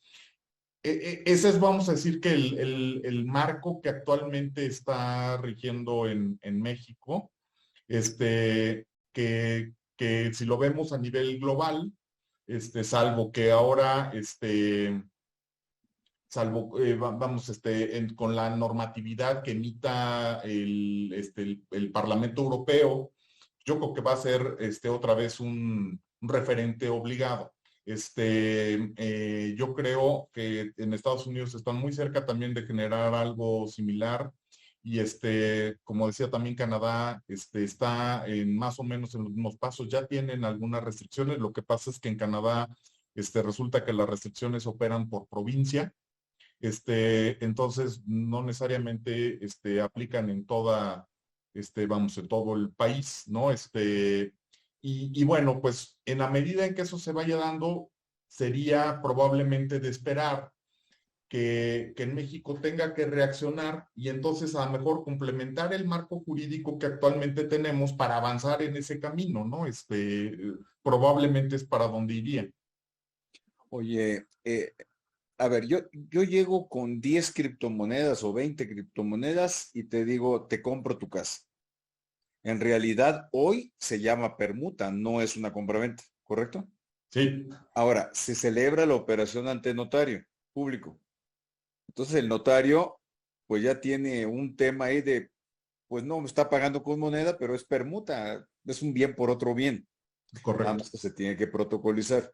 ese es, vamos a decir, que el marco que actualmente está rigiendo en México, que si lo vemos a nivel global, salvo que ahora, vamos, con la normatividad que emita el Parlamento Europeo, yo creo que va a ser otra vez un referente obligado. Yo creo que en Estados Unidos están muy cerca también de generar algo similar. Y como decía también Canadá, está más o menos en los mismos pasos. Ya tienen algunas restricciones. Lo que pasa es que en Canadá resulta que las restricciones operan por provincia. Entonces no necesariamente aplican en vamos, en todo el país, ¿no? Y bueno, pues en la medida en que eso se vaya dando, sería probablemente de esperar que en México tenga que reaccionar y entonces a lo mejor complementar el marco jurídico que actualmente tenemos para avanzar en ese camino, ¿no? Probablemente es para donde iría. Oye, a ver, yo llego con 10 criptomonedas o 20 criptomonedas y te digo, te compro tu casa. En realidad, hoy se llama permuta, no es una compraventa, ¿correcto? Sí. Ahora, se celebra la operación ante notario público. Entonces el notario, pues ya tiene un tema ahí de, pues no, me está pagando con moneda, pero es permuta, es un bien por otro bien. Nada Correcto. más que se tiene que protocolizar.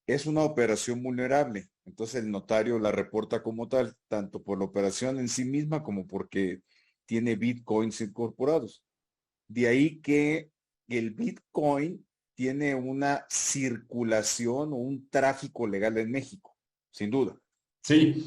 Es una operación vulnerable, entonces el notario la reporta como tal, tanto por la operación en sí misma como porque tiene bitcoins incorporados. De ahí que el bitcoin tiene una circulación o un tráfico legal en México, sin duda. Sí,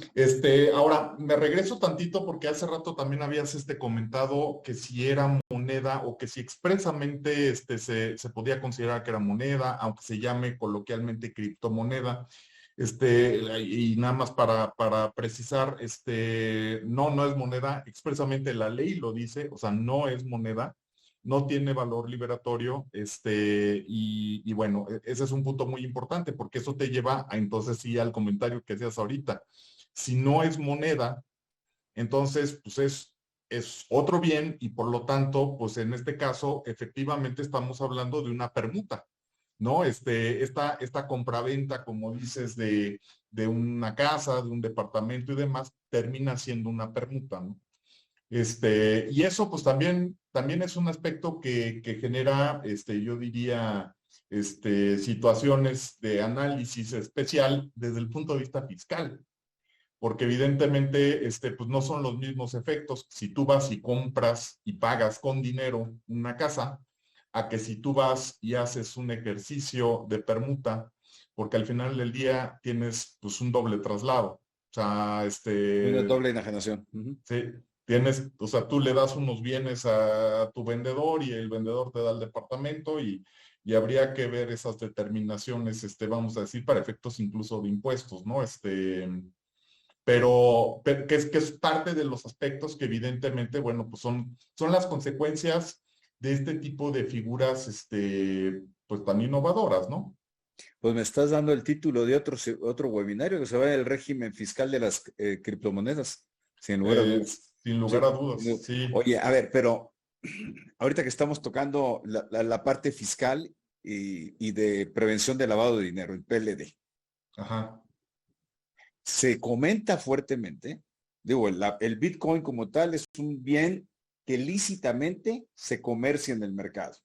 ahora me regreso tantito porque hace rato también habías comentado que si era moneda o que si expresamente se podía considerar que era moneda, aunque se llame coloquialmente criptomoneda. Y nada más para precisar, no es moneda, expresamente la ley lo dice, o sea, no es moneda, no tiene valor liberatorio, y bueno, ese es un punto muy importante, porque eso te lleva a, entonces sí, al comentario que hacías ahorita. Si no es moneda, entonces, pues es otro bien y por lo tanto, pues en este caso, efectivamente estamos hablando de una permuta, ¿no? Esta compraventa, como dices, de una casa, de un departamento y demás, termina siendo una permuta, ¿no? Y eso pues también es un aspecto que genera, yo diría, situaciones de análisis especial desde el punto de vista fiscal, porque evidentemente, pues no son los mismos efectos si tú vas y compras y pagas con dinero una casa, a que si tú vas y haces un ejercicio de permuta, porque al final del día tienes pues un doble traslado. O sea, Una doble enajenación. Ujú. sí, tienes, o sea, tú le das unos bienes a tu vendedor y el vendedor te da el departamento y habría que ver esas determinaciones, vamos a decir, para efectos incluso de impuestos, ¿no? Pero que es parte de los aspectos que evidentemente, bueno, pues son las consecuencias de este tipo de figuras, pues tan innovadoras, ¿no? Pues me estás dando el título de otro webinario que se va el régimen fiscal de las criptomonedas, sin lugar a dudas. Sin lugar Sí. a dudas, sí, Oye, a ver, pero ahorita que estamos tocando la parte fiscal y de prevención de lavado de dinero, el PLD, ajá, se comenta fuertemente, digo, el Bitcoin como tal es un bien que lícitamente se comercia en el mercado.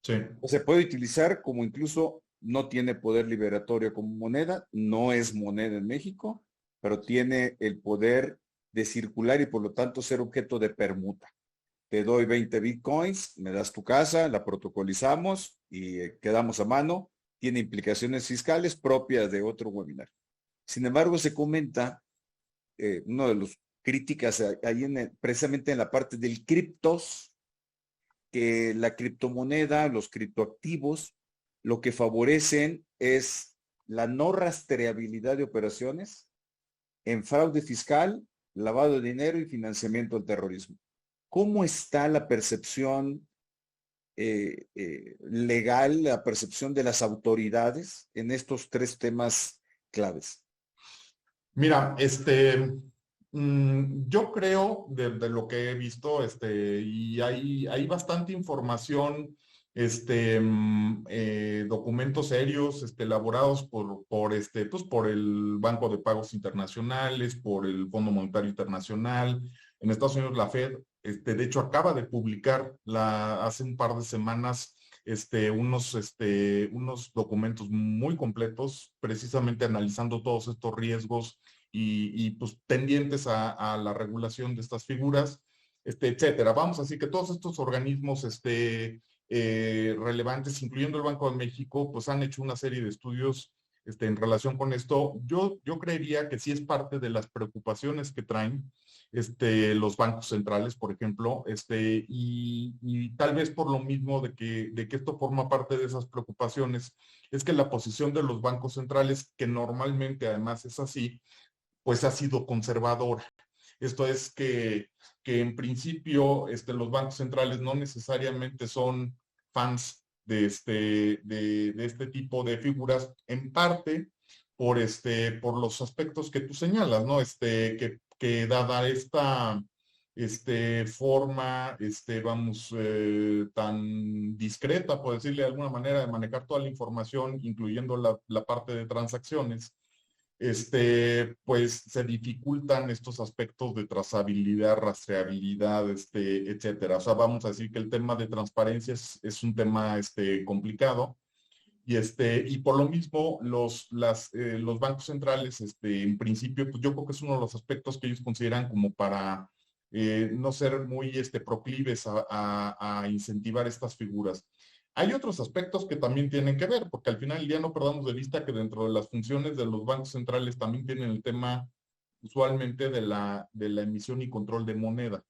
sí, Se puede utilizar como incluso no tiene poder liberatorio como moneda, no es moneda en México, pero tiene el poder de circular y por lo tanto ser objeto de permuta. Te doy 20 bitcoins, me das tu casa, la protocolizamos y quedamos a mano. Tiene implicaciones fiscales propias de otro webinar. Sin embargo, se comenta, uno de los críticas ahí precisamente en la parte del criptos, que la criptomoneda, los criptoactivos, lo que favorecen es la no rastreabilidad de operaciones en fraude fiscal, lavado de dinero y financiamiento del terrorismo. ¿Cómo está la percepción legal, la percepción de las autoridades en estos tres temas claves? Mira, yo creo de lo que he visto, y hay bastante información, documentos serios, elaborados pues por el Banco de Pagos Internacionales, por el Fondo Monetario Internacional. En Estados Unidos, la Fed, de hecho, acaba de publicar hace un par de semanas unos documentos muy completos, precisamente analizando todos estos riesgos pues pendientes a la regulación de estas figuras, etcétera. Vamos a decir que todos estos organismos relevantes, incluyendo el Banco de México, pues han hecho una serie de estudios en relación con esto. Yo creería que sí es parte de las preocupaciones que traen los bancos centrales, por ejemplo, y tal vez por lo mismo de que esto forma parte de esas preocupaciones, es que la posición de los bancos centrales, que normalmente además es así, pues ha sido conservadora. Esto es que en principio los bancos centrales no necesariamente son fans de este tipo de figuras, en parte por los aspectos que tú señalas, ¿no? Que dada esta forma, vamos, tan discreta, por decirle de alguna manera, de manejar toda la información, incluyendo la parte de transacciones, pues se dificultan estos aspectos de trazabilidad, rastreabilidad, etcétera. O sea, vamos a decir que el tema de transparencia es un tema, complicado. Y por lo mismo, los bancos centrales, en principio, pues yo creo que es uno de los aspectos que ellos consideran como para no ser muy proclives a incentivar estas figuras. Hay otros aspectos que también tienen que ver, porque al final del día no perdamos de vista que dentro de las funciones de los bancos centrales también tienen el tema usualmente de la emisión y control de moneda.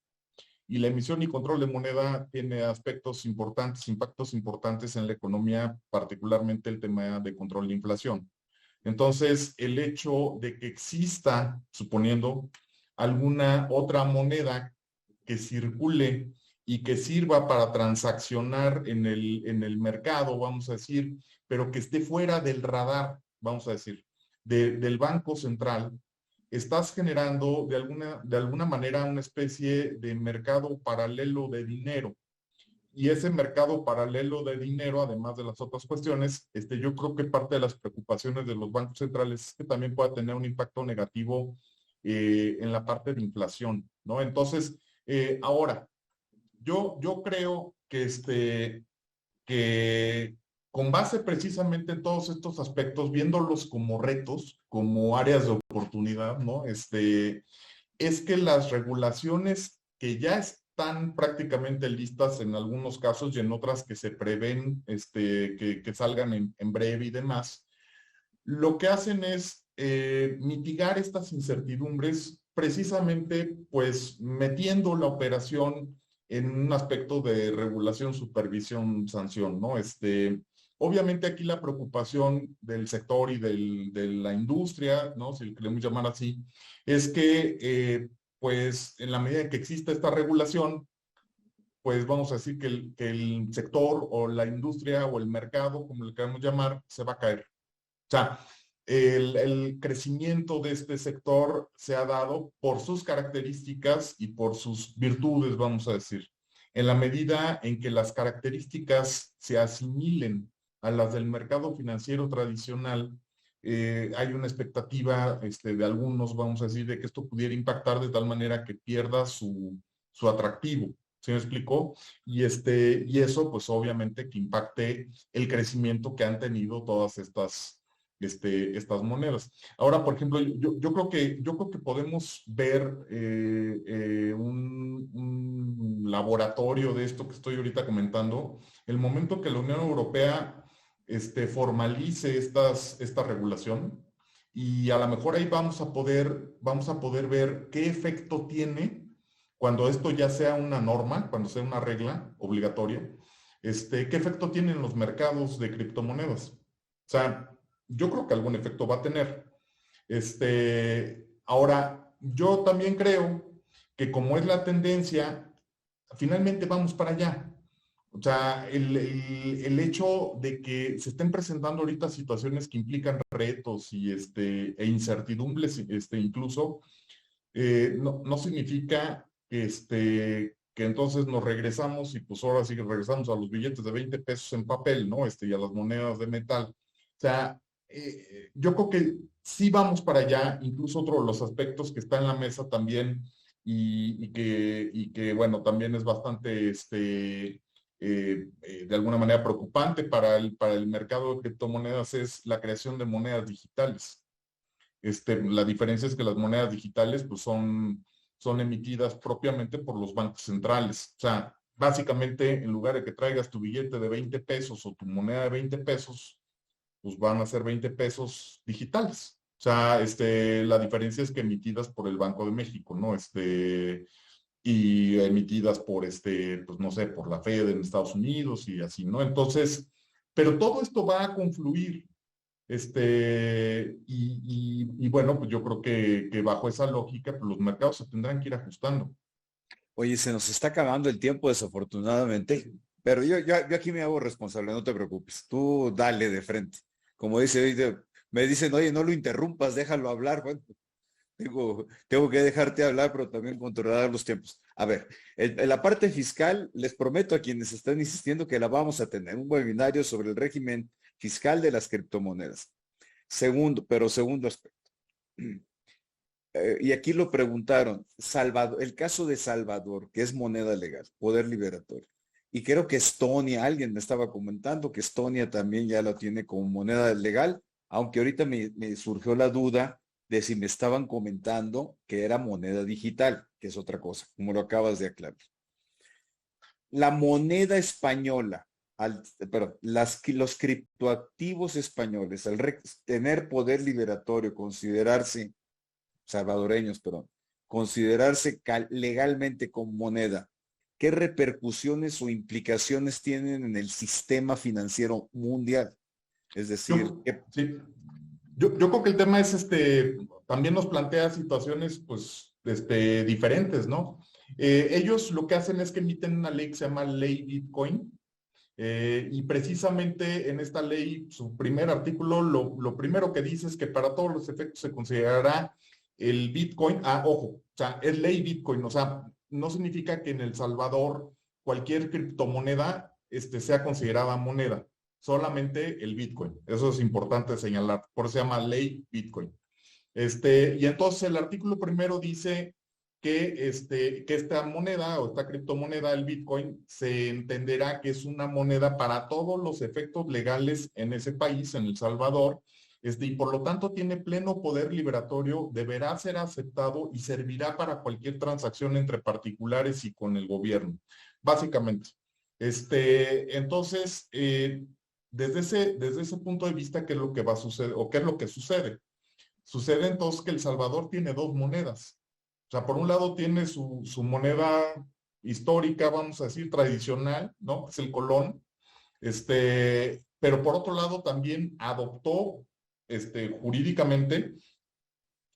Y la emisión y control de moneda tiene aspectos importantes, impactos importantes en la economía, particularmente el tema de control de inflación. Entonces, el hecho de que exista, suponiendo, alguna otra moneda que circule y que sirva para transaccionar en el mercado, vamos a decir, pero que esté fuera del radar, vamos a decir, del Banco Central, estás generando de alguna manera una especie de mercado paralelo de dinero. Y ese mercado paralelo de dinero, además de las otras cuestiones, yo creo que parte de las preocupaciones de los bancos centrales es que también pueda tener un impacto negativo en la parte de inflación, ¿no? Entonces, ahora, yo creo que, que con base precisamente en todos estos aspectos, viéndolos como retos, como áreas de oportunidad, ¿no? Es que las regulaciones que ya están prácticamente listas en algunos casos y en otras que se prevén que salgan en breve y demás, lo que hacen es mitigar estas incertidumbres precisamente pues metiendo la operación en un aspecto de regulación, supervisión, sanción, ¿no? Obviamente aquí la preocupación del sector y de la industria, ¿no? Si lo queremos llamar así, es que pues en la medida en que exista esta regulación, pues vamos a decir que el sector o la industria o el mercado, como le queramos llamar, se va a caer. O sea, el crecimiento de este sector se ha dado por sus características y por sus virtudes, vamos a decir. En la medida en que las características se asimilen a las del mercado financiero tradicional, hay una expectativa de algunos, vamos a decir, de que esto pudiera impactar de tal manera que pierda su atractivo. ¿Se me explicó? Y eso, pues obviamente que impacte el crecimiento que han tenido todas estas monedas. Ahora, por ejemplo, yo creo que podemos ver un laboratorio de esto que estoy ahorita comentando, el momento que la Unión Europea formalice esta regulación y a lo mejor ahí vamos a poder ver qué efecto tiene cuando esto ya sea una norma, cuando sea una regla obligatoria, qué efecto tiene en los mercados de criptomonedas. O sea, yo creo que algún efecto va a tener. Ahora, yo también creo que como es la tendencia, finalmente vamos para allá. O sea, el hecho de que se estén presentando ahorita situaciones que implican retos e incertidumbres, incluso, no significa que entonces nos regresamos y pues ahora sí que regresamos a los billetes de 20 pesos en papel, ¿no? Y a las monedas de metal. O sea, yo creo que sí vamos para allá, incluso otro de los aspectos que está en la mesa también y que bueno, también es bastante, de alguna manera preocupante para el mercado de criptomonedas es la creación de monedas digitales. La diferencia es que las monedas digitales pues son emitidas propiamente por los bancos centrales. O sea, básicamente en lugar de que traigas tu billete de 20 pesos o tu moneda de 20 pesos, pues van a ser 20 pesos digitales. O sea, la diferencia es que emitidas por el Banco de México, ¿no? Y emitidas por pues no sé, por la Fed en Estados Unidos y así, ¿no? Entonces, pero todo esto va a confluir y bueno, pues yo creo que bajo esa lógica, pues los mercados se tendrán que ir ajustando. Oye, se nos está acabando el tiempo desafortunadamente, pero yo aquí me hago responsable, no te preocupes. Tú dale de frente. Como me dicen, oye, no lo interrumpas, déjalo hablar. Bueno, tengo que dejarte hablar, pero también controlar los tiempos. A ver, en la parte fiscal, les prometo a quienes están insistiendo que la vamos a tener, un webinario sobre el régimen fiscal de las criptomonedas. Segundo aspecto. Y aquí lo preguntaron, Salvador, el caso de Salvador, que es moneda legal, poder liberatorio. Y creo que Estonia, alguien me estaba comentando que Estonia también ya lo tiene como moneda legal, aunque ahorita me surgió la duda de si me estaban comentando que era moneda digital, que es otra cosa, como lo acabas de aclarar. La moneda española, perdón, los criptoactivos españoles, al tener poder liberatorio, considerarse salvadoreños, perdón, considerarse legalmente como moneda, ¿qué repercusiones o implicaciones tienen en el sistema financiero mundial? Es decir, Yo, sí, Yo creo que el tema es, también nos plantea situaciones, pues, diferentes, ¿no? Ellos lo que hacen es que emiten una ley que se llama Ley Bitcoin, y precisamente en esta ley, su primer artículo, lo primero que dice es que para todos los efectos se considerará el Bitcoin, ojo, o sea, es ley Bitcoin, o sea, no significa que en El Salvador cualquier criptomoneda sea considerada moneda, solamente el Bitcoin. Eso es importante señalar, por eso se llama ley Bitcoin. Y entonces el artículo primero dice que esta moneda o esta criptomoneda, el Bitcoin, se entenderá que es una moneda para todos los efectos legales en ese país, en El Salvador, y por lo tanto tiene pleno poder liberatorio, deberá ser aceptado y servirá para cualquier transacción entre particulares y con el gobierno, básicamente. Entonces, desde ese punto de vista, ¿qué es lo que va a suceder o qué es lo que sucede? Sucede entonces que El Salvador tiene dos monedas. O sea, por un lado tiene su moneda histórica, vamos a decir, tradicional, ¿no? Es el colón. Pero por otro lado también adoptó jurídicamente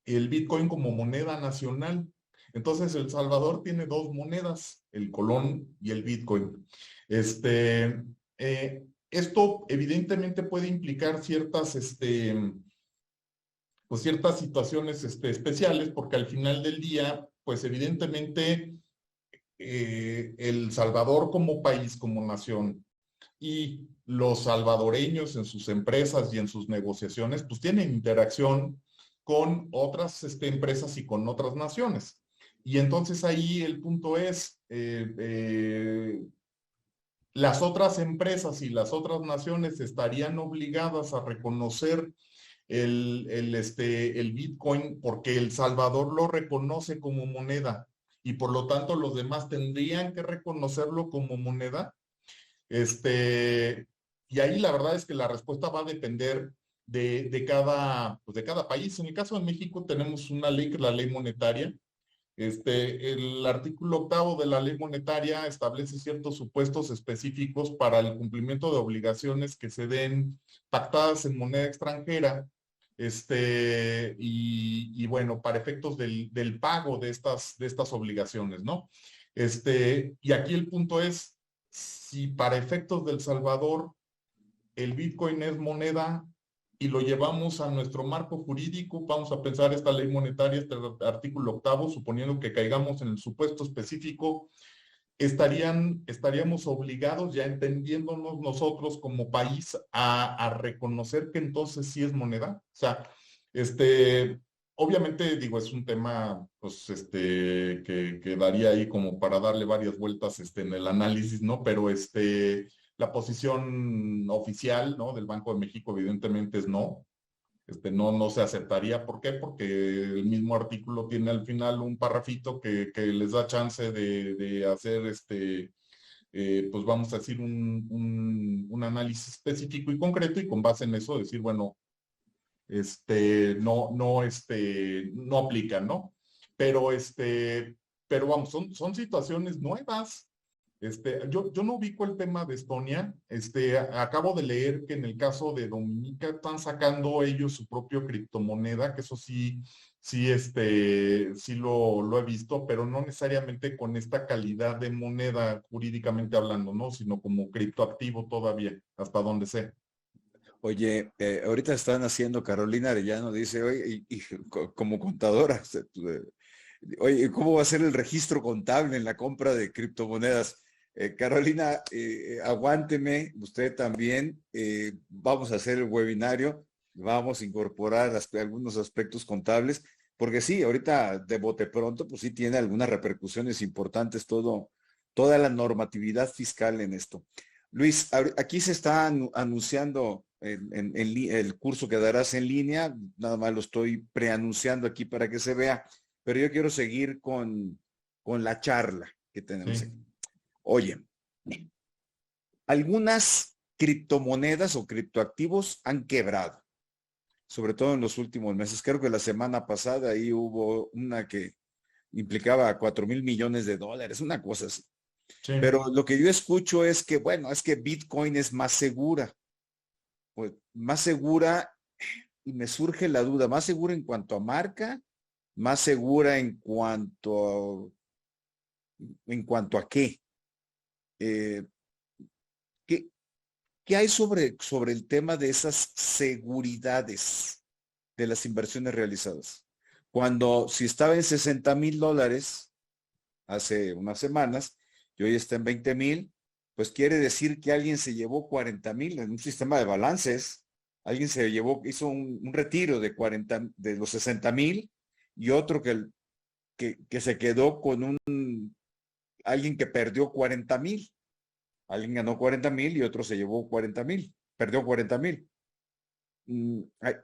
el Bitcoin como moneda nacional. Entonces El Salvador tiene dos monedas, el colón y el Bitcoin. Esto evidentemente puede implicar pues ciertas situaciones especiales, porque al final del día, pues evidentemente El Salvador como país, como nación, y los salvadoreños en sus empresas y en sus negociaciones, pues tienen interacción con otras empresas y con otras naciones. Y entonces ahí el punto es, las otras empresas y las otras naciones estarían obligadas a reconocer el Bitcoin porque El Salvador lo reconoce como moneda y por lo tanto los demás tendrían que reconocerlo como moneda. Y ahí la verdad es que la respuesta va a depender pues de cada país. En el caso de México tenemos una ley que es la ley monetaria. El artículo 8 de la ley monetaria establece ciertos supuestos específicos para el cumplimiento de obligaciones que se den pactadas en moneda extranjera, y bueno, para efectos del pago de estas obligaciones, ¿no? Y aquí el punto es, si para efectos del Salvador el Bitcoin es moneda y lo llevamos a nuestro marco jurídico, vamos a pensar esta ley monetaria, este artículo 8, suponiendo que caigamos en el supuesto específico, estaríamos obligados, ya entendiéndonos nosotros como país, a reconocer que entonces sí es moneda. O sea, obviamente, digo, es un tema, pues, que daría ahí como para darle varias vueltas, en el análisis, ¿no? Pero, la posición oficial, ¿no? Del Banco de México, evidentemente, es no. No se aceptaría. ¿Por qué? Porque el mismo artículo tiene al final un parrafito que les da chance de hacer pues vamos a decir un análisis específico y concreto y con base en eso decir, bueno, no aplica, ¿no? Pero pero vamos, son situaciones nuevas. Yo no ubico el tema de Estonia. Acabo de leer que en el caso de Dominica están sacando ellos su propio criptomoneda, que eso sí, sí lo he visto, pero no necesariamente con esta calidad de moneda jurídicamente hablando, ¿no? Sino como criptoactivo todavía, hasta donde sé. Oye, ahorita están haciendo, Carolina Arellano dice, oye, como contadora, oye, ¿cómo va a ser el registro contable en la compra de criptomonedas? Carolina, aguánteme, usted también, vamos a hacer el webinario, vamos a incorporar algunos aspectos contables, porque sí, ahorita de bote pronto, pues sí tiene algunas repercusiones importantes toda la normatividad fiscal en esto. Luis, aquí se está anunciando el curso que darás en línea, nada más lo estoy preanunciando aquí para que se vea, pero yo quiero seguir con la charla que tenemos Sí. aquí. Oye, algunas criptomonedas o criptoactivos han quebrado, sobre todo en los últimos meses. Creo que la semana pasada ahí hubo una que implicaba 4,000 millones de dólares, una cosa así. Sí. Pero lo que yo escucho es que, bueno, es que Bitcoin es más segura. Pues más segura, y me surge la duda, ¿más segura en cuanto a marca? ¿Más segura en cuanto a qué? Eh, ¿qué, qué hay sobre el tema de esas seguridades de las inversiones realizadas? Cuando si estaba en $60,000 hace unas semanas y hoy está en 20,000, pues quiere decir que alguien se llevó 40,000 en un sistema de balances. Alguien se llevó, hizo un retiro de 40, de los 60,000 y otro que se quedó con alguien que perdió 40,000. Alguien ganó 40,000 y otro se llevó 40,000, perdió 40,000.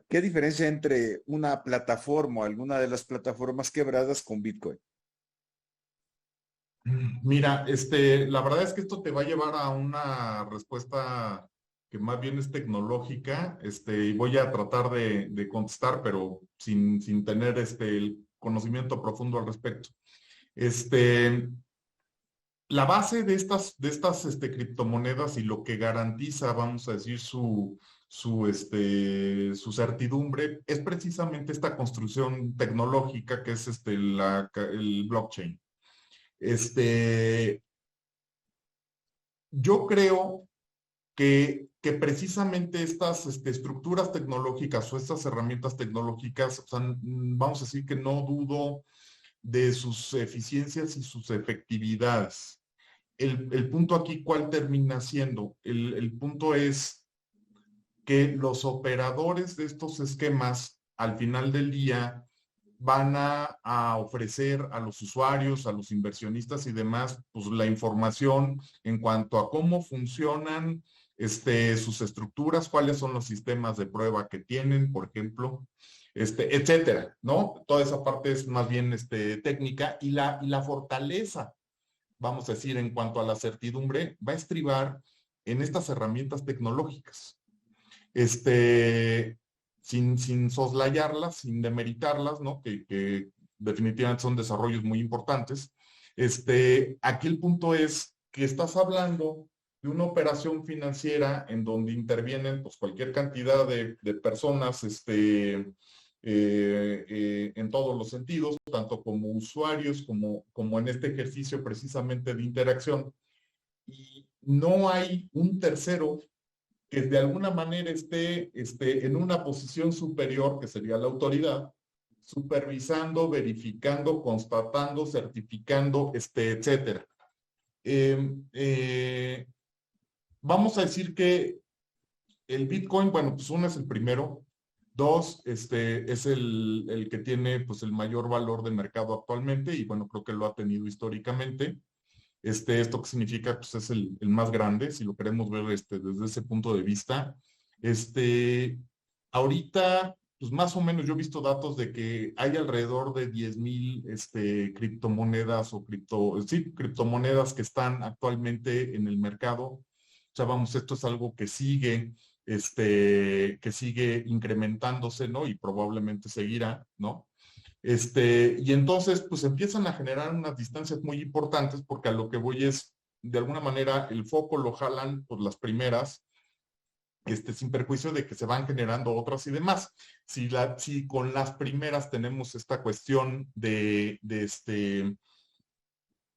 ¿Qué diferencia entre una plataforma o alguna de las plataformas quebradas con Bitcoin? Mira, la verdad es que esto te va a llevar a una respuesta que más bien es tecnológica, y voy a tratar de contestar, pero sin tener el conocimiento profundo al respecto. La base de estas criptomonedas y lo que garantiza, vamos a decir, su certidumbre es precisamente esta construcción tecnológica que es el blockchain. Yo creo que precisamente estas estructuras tecnológicas o estas herramientas tecnológicas, o sea, vamos a decir que no dudo de sus eficiencias y sus efectividades. El punto aquí, ¿cuál termina siendo? El punto es que los operadores de estos esquemas, al final del día, van a ofrecer a los usuarios, a los inversionistas y demás, pues la información en cuanto a cómo funcionan sus estructuras, cuáles son los sistemas de prueba que tienen, por ejemplo, etcétera, ¿no? Toda esa parte es más bien técnica y la fortaleza, vamos a decir, en cuanto a la certidumbre, va a estribar en estas herramientas tecnológicas. Sin soslayarlas, sin demeritarlas, ¿no? Que definitivamente son desarrollos muy importantes. Aquí el punto es que estás hablando de una operación financiera en donde intervienen pues, cualquier cantidad de personas en todos los sentidos, tanto como usuarios como en este ejercicio precisamente de interacción. Y no hay un tercero que de alguna manera esté en una posición superior, que sería la autoridad, supervisando, verificando, constatando, certificando, etcétera. Vamos a decir que el Bitcoin, bueno, pues uno es el primero, dos, es el que tiene pues el mayor valor de mercado actualmente y bueno, creo que lo ha tenido históricamente. Esto que significa, pues es el más grande, si lo queremos ver desde ese punto de vista. Ahorita, pues más o menos yo he visto datos de que hay alrededor de 10,000 criptomonedas o sí, criptomonedas que están actualmente en el mercado. O sea, vamos, esto es algo que sigue incrementándose, ¿no? Y probablemente seguirá, ¿no? Y entonces, pues empiezan a generar unas distancias muy importantes porque a lo que voy es, de alguna manera, el foco lo jalan por las primeras, sin perjuicio de que se van generando otras y demás. Si con las primeras tenemos esta cuestión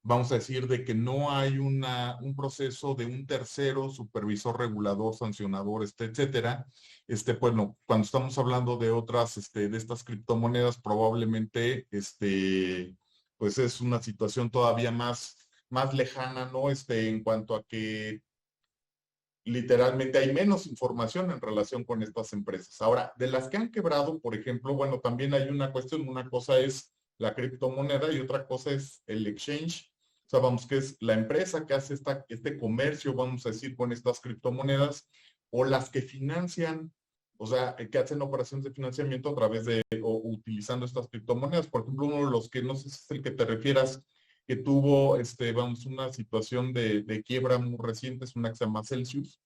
vamos a decir, de que no hay un proceso de un tercero, supervisor, regulador, sancionador, etcétera. Bueno, cuando estamos hablando de otras, de estas criptomonedas, probablemente, pues es una situación todavía más lejana, ¿no? En cuanto a que literalmente hay menos información en relación con estas empresas. Ahora, de las que han quebrado, por ejemplo, bueno, también hay una cuestión, una cosa es la criptomoneda y otra cosa es el exchange. O sea, vamos, que es la empresa que hace este comercio, vamos a decir, con estas criptomonedas, o las que financian, o sea, que hacen operaciones de financiamiento a través o utilizando estas criptomonedas. Por ejemplo, uno de los que no sé si es el que te refieras, que tuvo, vamos, una situación de quiebra muy reciente, es una que se llama Celsius.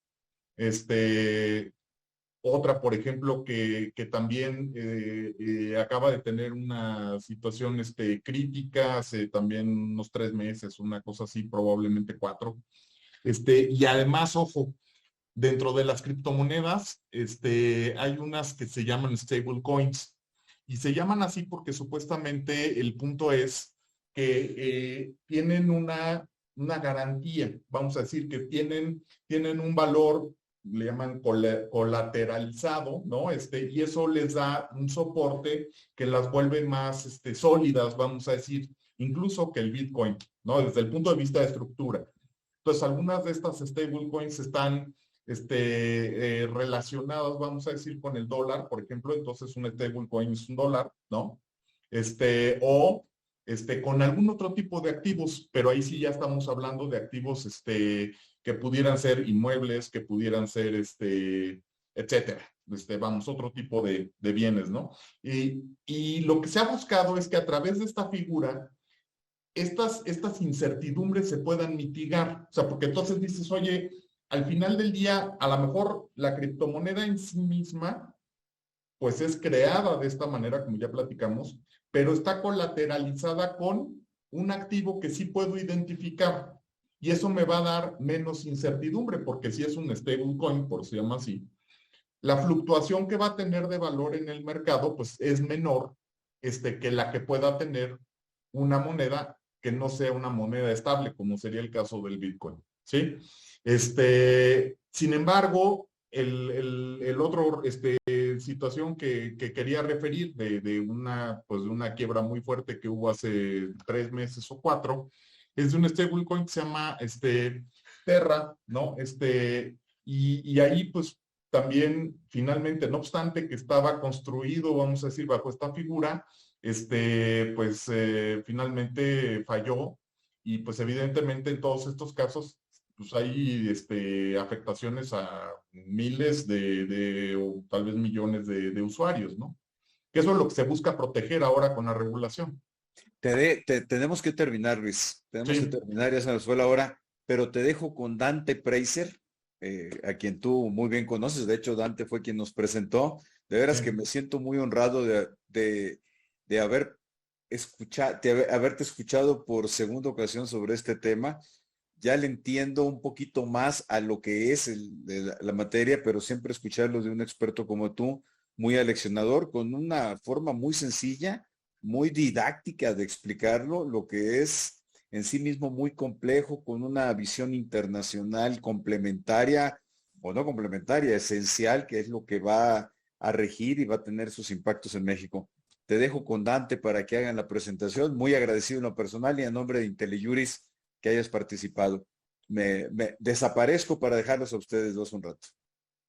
Otra, por ejemplo, que también acaba de tener una situación crítica hace también unos 3 meses, una cosa así, probablemente 4. Y además, ojo, dentro de las criptomonedas, hay unas que se llaman stable coins. Y se llaman así porque supuestamente el punto es que tienen una garantía, vamos a decir que tienen un valor, le llaman colateralizado, ¿no? Y eso les da un soporte que las vuelve más sólidas, vamos a decir, incluso que el Bitcoin, ¿no? Desde el punto de vista de estructura. Entonces, algunas de estas stablecoins están relacionadas, vamos a decir, con el dólar, por ejemplo. Entonces, un stablecoin es un dólar, ¿no? O con algún otro tipo de activos, pero ahí sí ya estamos hablando de activos que pudieran ser inmuebles, que pudieran ser, etcétera. Vamos, otro tipo de bienes, ¿no? Y lo que se ha buscado es que a través de esta figura, estas incertidumbres se puedan mitigar. O sea, porque entonces dices, oye, al final del día, a lo mejor la criptomoneda en sí misma, pues es creada de esta manera, como ya platicamos, pero está colateralizada con un activo que sí puedo identificar. Y eso me va a dar menos incertidumbre, porque si es un stablecoin, por se llama así, la fluctuación que va a tener de valor en el mercado, pues es menor que la que pueda tener una moneda que no sea una moneda estable, como sería el caso del Bitcoin, ¿sí? Sin embargo, el otro situación que quería referir pues de una quiebra muy fuerte que hubo hace 3 meses o 4, es de un stablecoin que se llama Terra, ¿no? Y ahí pues también finalmente, no obstante que estaba construido, vamos a decir, bajo esta figura, pues finalmente falló y pues evidentemente en todos estos casos pues hay afectaciones a miles o tal vez millones de usuarios, ¿no? Que eso es lo que se busca proteger ahora con la regulación. Tenemos que terminar, Luis. Tenemos que Sí, terminar, ya se nos fue la hora, pero te dejo con Dante Preiser, a quien tú muy bien conoces. De hecho, Dante fue quien nos presentó. De veras que sí. me siento muy honrado de haberte escuchado por segunda ocasión sobre este tema. Ya le entiendo un poquito más a lo que es la materia, pero siempre escucharlo de un experto como tú, muy aleccionador, con una forma muy sencilla, muy didáctica de explicarlo, lo que es en sí mismo muy complejo, con una visión internacional complementaria, o no complementaria, esencial, que es lo que va a regir y va a tener sus impactos en México. Te dejo con Dante para que hagan la presentación. Muy agradecido en lo personal y a nombre de IntelliJuris que hayas participado. Me desaparezco para dejarlos a ustedes dos un rato.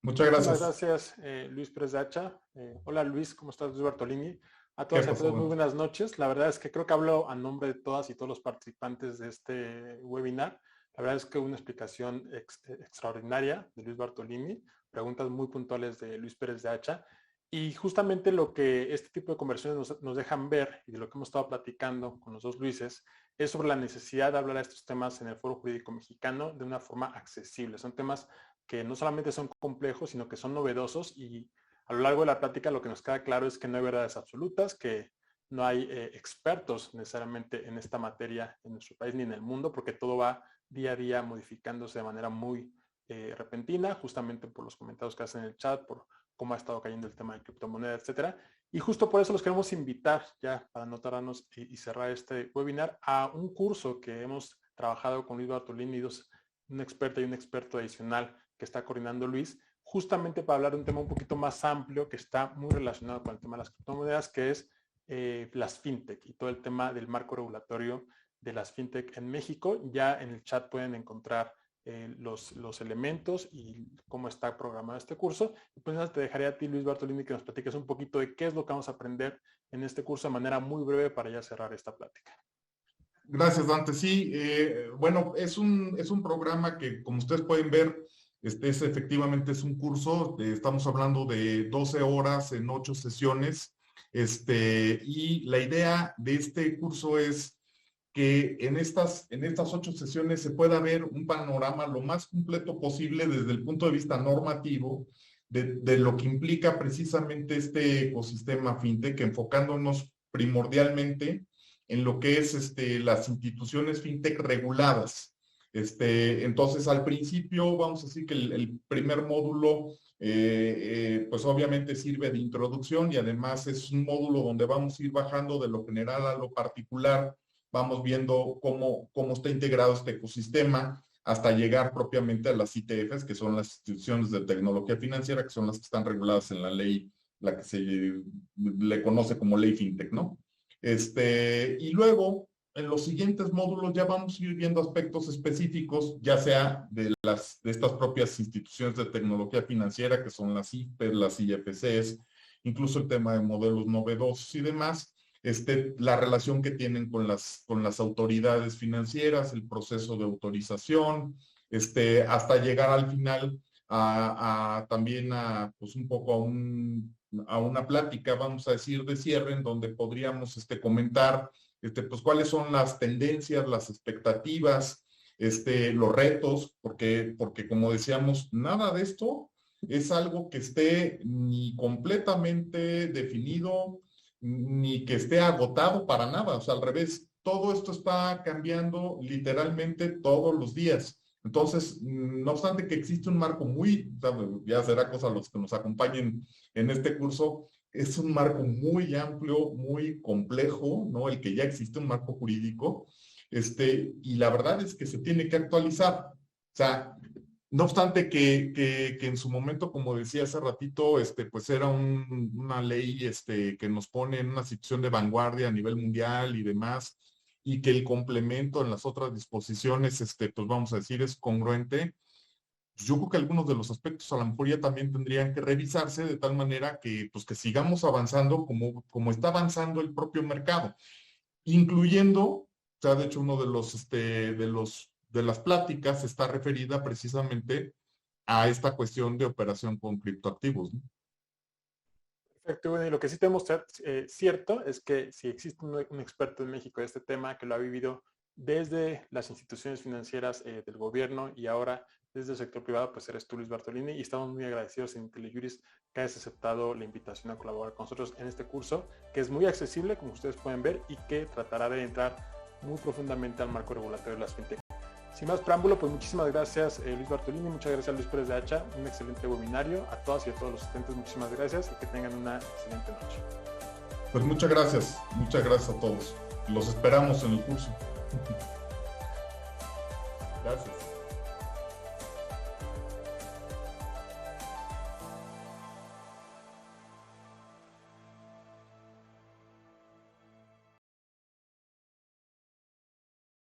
Muchas Muchísimas gracias. gracias, Luis Pérez de Hacha. Hola Luis, ¿cómo estás? Luis Bartolini. A ¿Qué todas y a pasó? todos, muy buenas noches. La verdad es que creo que hablo a nombre de todas y todos los participantes de este webinar. La verdad es que una explicación extraordinaria de Luis Bartolini, preguntas muy puntuales de Luis Pérez de Hacha. Y justamente lo que este tipo de conversaciones nos dejan ver y de lo que hemos estado platicando con los dos Luises es sobre la necesidad de hablar de estos temas en el Foro Jurídico Mexicano de una forma accesible. Son temas que no solamente son complejos, sino que son novedosos y a lo largo de la plática lo que nos queda claro es que no hay verdades absolutas, que no hay expertos necesariamente en esta materia en nuestro país ni en el mundo, porque todo va día a día modificándose de manera muy repentina, justamente por los comentarios que hacen en el chat, por cómo ha estado cayendo el tema de criptomonedas, etcétera. Y justo por eso los queremos invitar, ya para anotarnos y cerrar este webinar, a un curso que hemos trabajado con Luis Bartolini, un experto y un experto adicional que está coordinando Luis, justamente para hablar de un tema un poquito más amplio que está muy relacionado con el tema de las criptomonedas, que es las fintech y todo el tema del marco regulatorio de las fintech en México. Ya en el chat pueden encontrar los elementos y cómo está programado este curso. Y pues te dejaré a ti, Luis Bartolini, que nos platiques un poquito de qué es lo que vamos a aprender en este curso de manera muy breve para ya cerrar esta plática. Gracias, Dante. Sí, bueno, es un programa que, como ustedes pueden ver, efectivamente es un curso, estamos hablando de 12 horas en 8 sesiones, y la idea de este curso es que en estas 8 sesiones se pueda ver un panorama lo más completo posible desde el punto de vista normativo de lo que implica precisamente este ecosistema fintech, enfocándonos primordialmente en lo que es las instituciones fintech reguladas. Entonces, al principio, vamos a decir que el primer módulo, pues obviamente sirve de introducción y además es un módulo donde vamos a ir bajando de lo general a lo particular, vamos viendo cómo está integrado este ecosistema hasta llegar propiamente a las ITFs, que son las instituciones de tecnología financiera, que son las que están reguladas en la ley, la que se le conoce como ley FinTech, ¿no? Y luego, en los siguientes módulos ya vamos a ir viendo aspectos específicos, ya sea de estas propias instituciones de tecnología financiera, que son las IFES, las IFCs, incluso el tema de modelos novedosos y demás, la relación que tienen con las autoridades financieras, el proceso de autorización, hasta llegar al final también pues un poco a una plática, vamos a decir, de cierre, en donde podríamos comentar pues cuáles son las tendencias, las expectativas, los retos, porque como decíamos, nada de esto es algo que esté ni completamente definido, ni que esté agotado para nada. O sea, al revés, todo esto está cambiando literalmente todos los días. Entonces, no obstante que existe un marco ya será cosa los que nos acompañen en este curso, es un marco muy amplio, muy complejo, ¿no? El que ya existe un marco jurídico, y la verdad es que se tiene que actualizar. O sea, no obstante que en su momento, como decía hace ratito, pues era una ley que nos pone en una situación de vanguardia a nivel mundial y demás, y que el complemento en las otras disposiciones, pues vamos a decir, es congruente. Yo creo que algunos de los aspectos a lo mejor ya también tendrían que revisarse de tal manera que, pues, que sigamos avanzando como está avanzando el propio mercado, incluyendo, o sea, de hecho, uno de las pláticas está referida precisamente a esta cuestión de operación con criptoactivos, ¿no? Perfecto, bueno, y lo que sí tenemos cierto es que si existe un experto en México de este tema que lo ha vivido desde las instituciones financieras del gobierno y ahora desde el sector privado, pues eres tú, Luis Bartolini, y estamos muy agradecidos en IntelliJuris que hayas aceptado la invitación a colaborar con nosotros en este curso, que es muy accesible, como ustedes pueden ver, y que tratará de entrar muy profundamente al marco regulatorio de las fintech. Sin más preámbulo, pues muchísimas gracias Luis Bartolini, muchas gracias Luis Pérez de Hacha, un excelente webinario, a todas y a todos los asistentes muchísimas gracias y que tengan una excelente noche. Pues muchas gracias a todos, los esperamos en el curso. Gracias.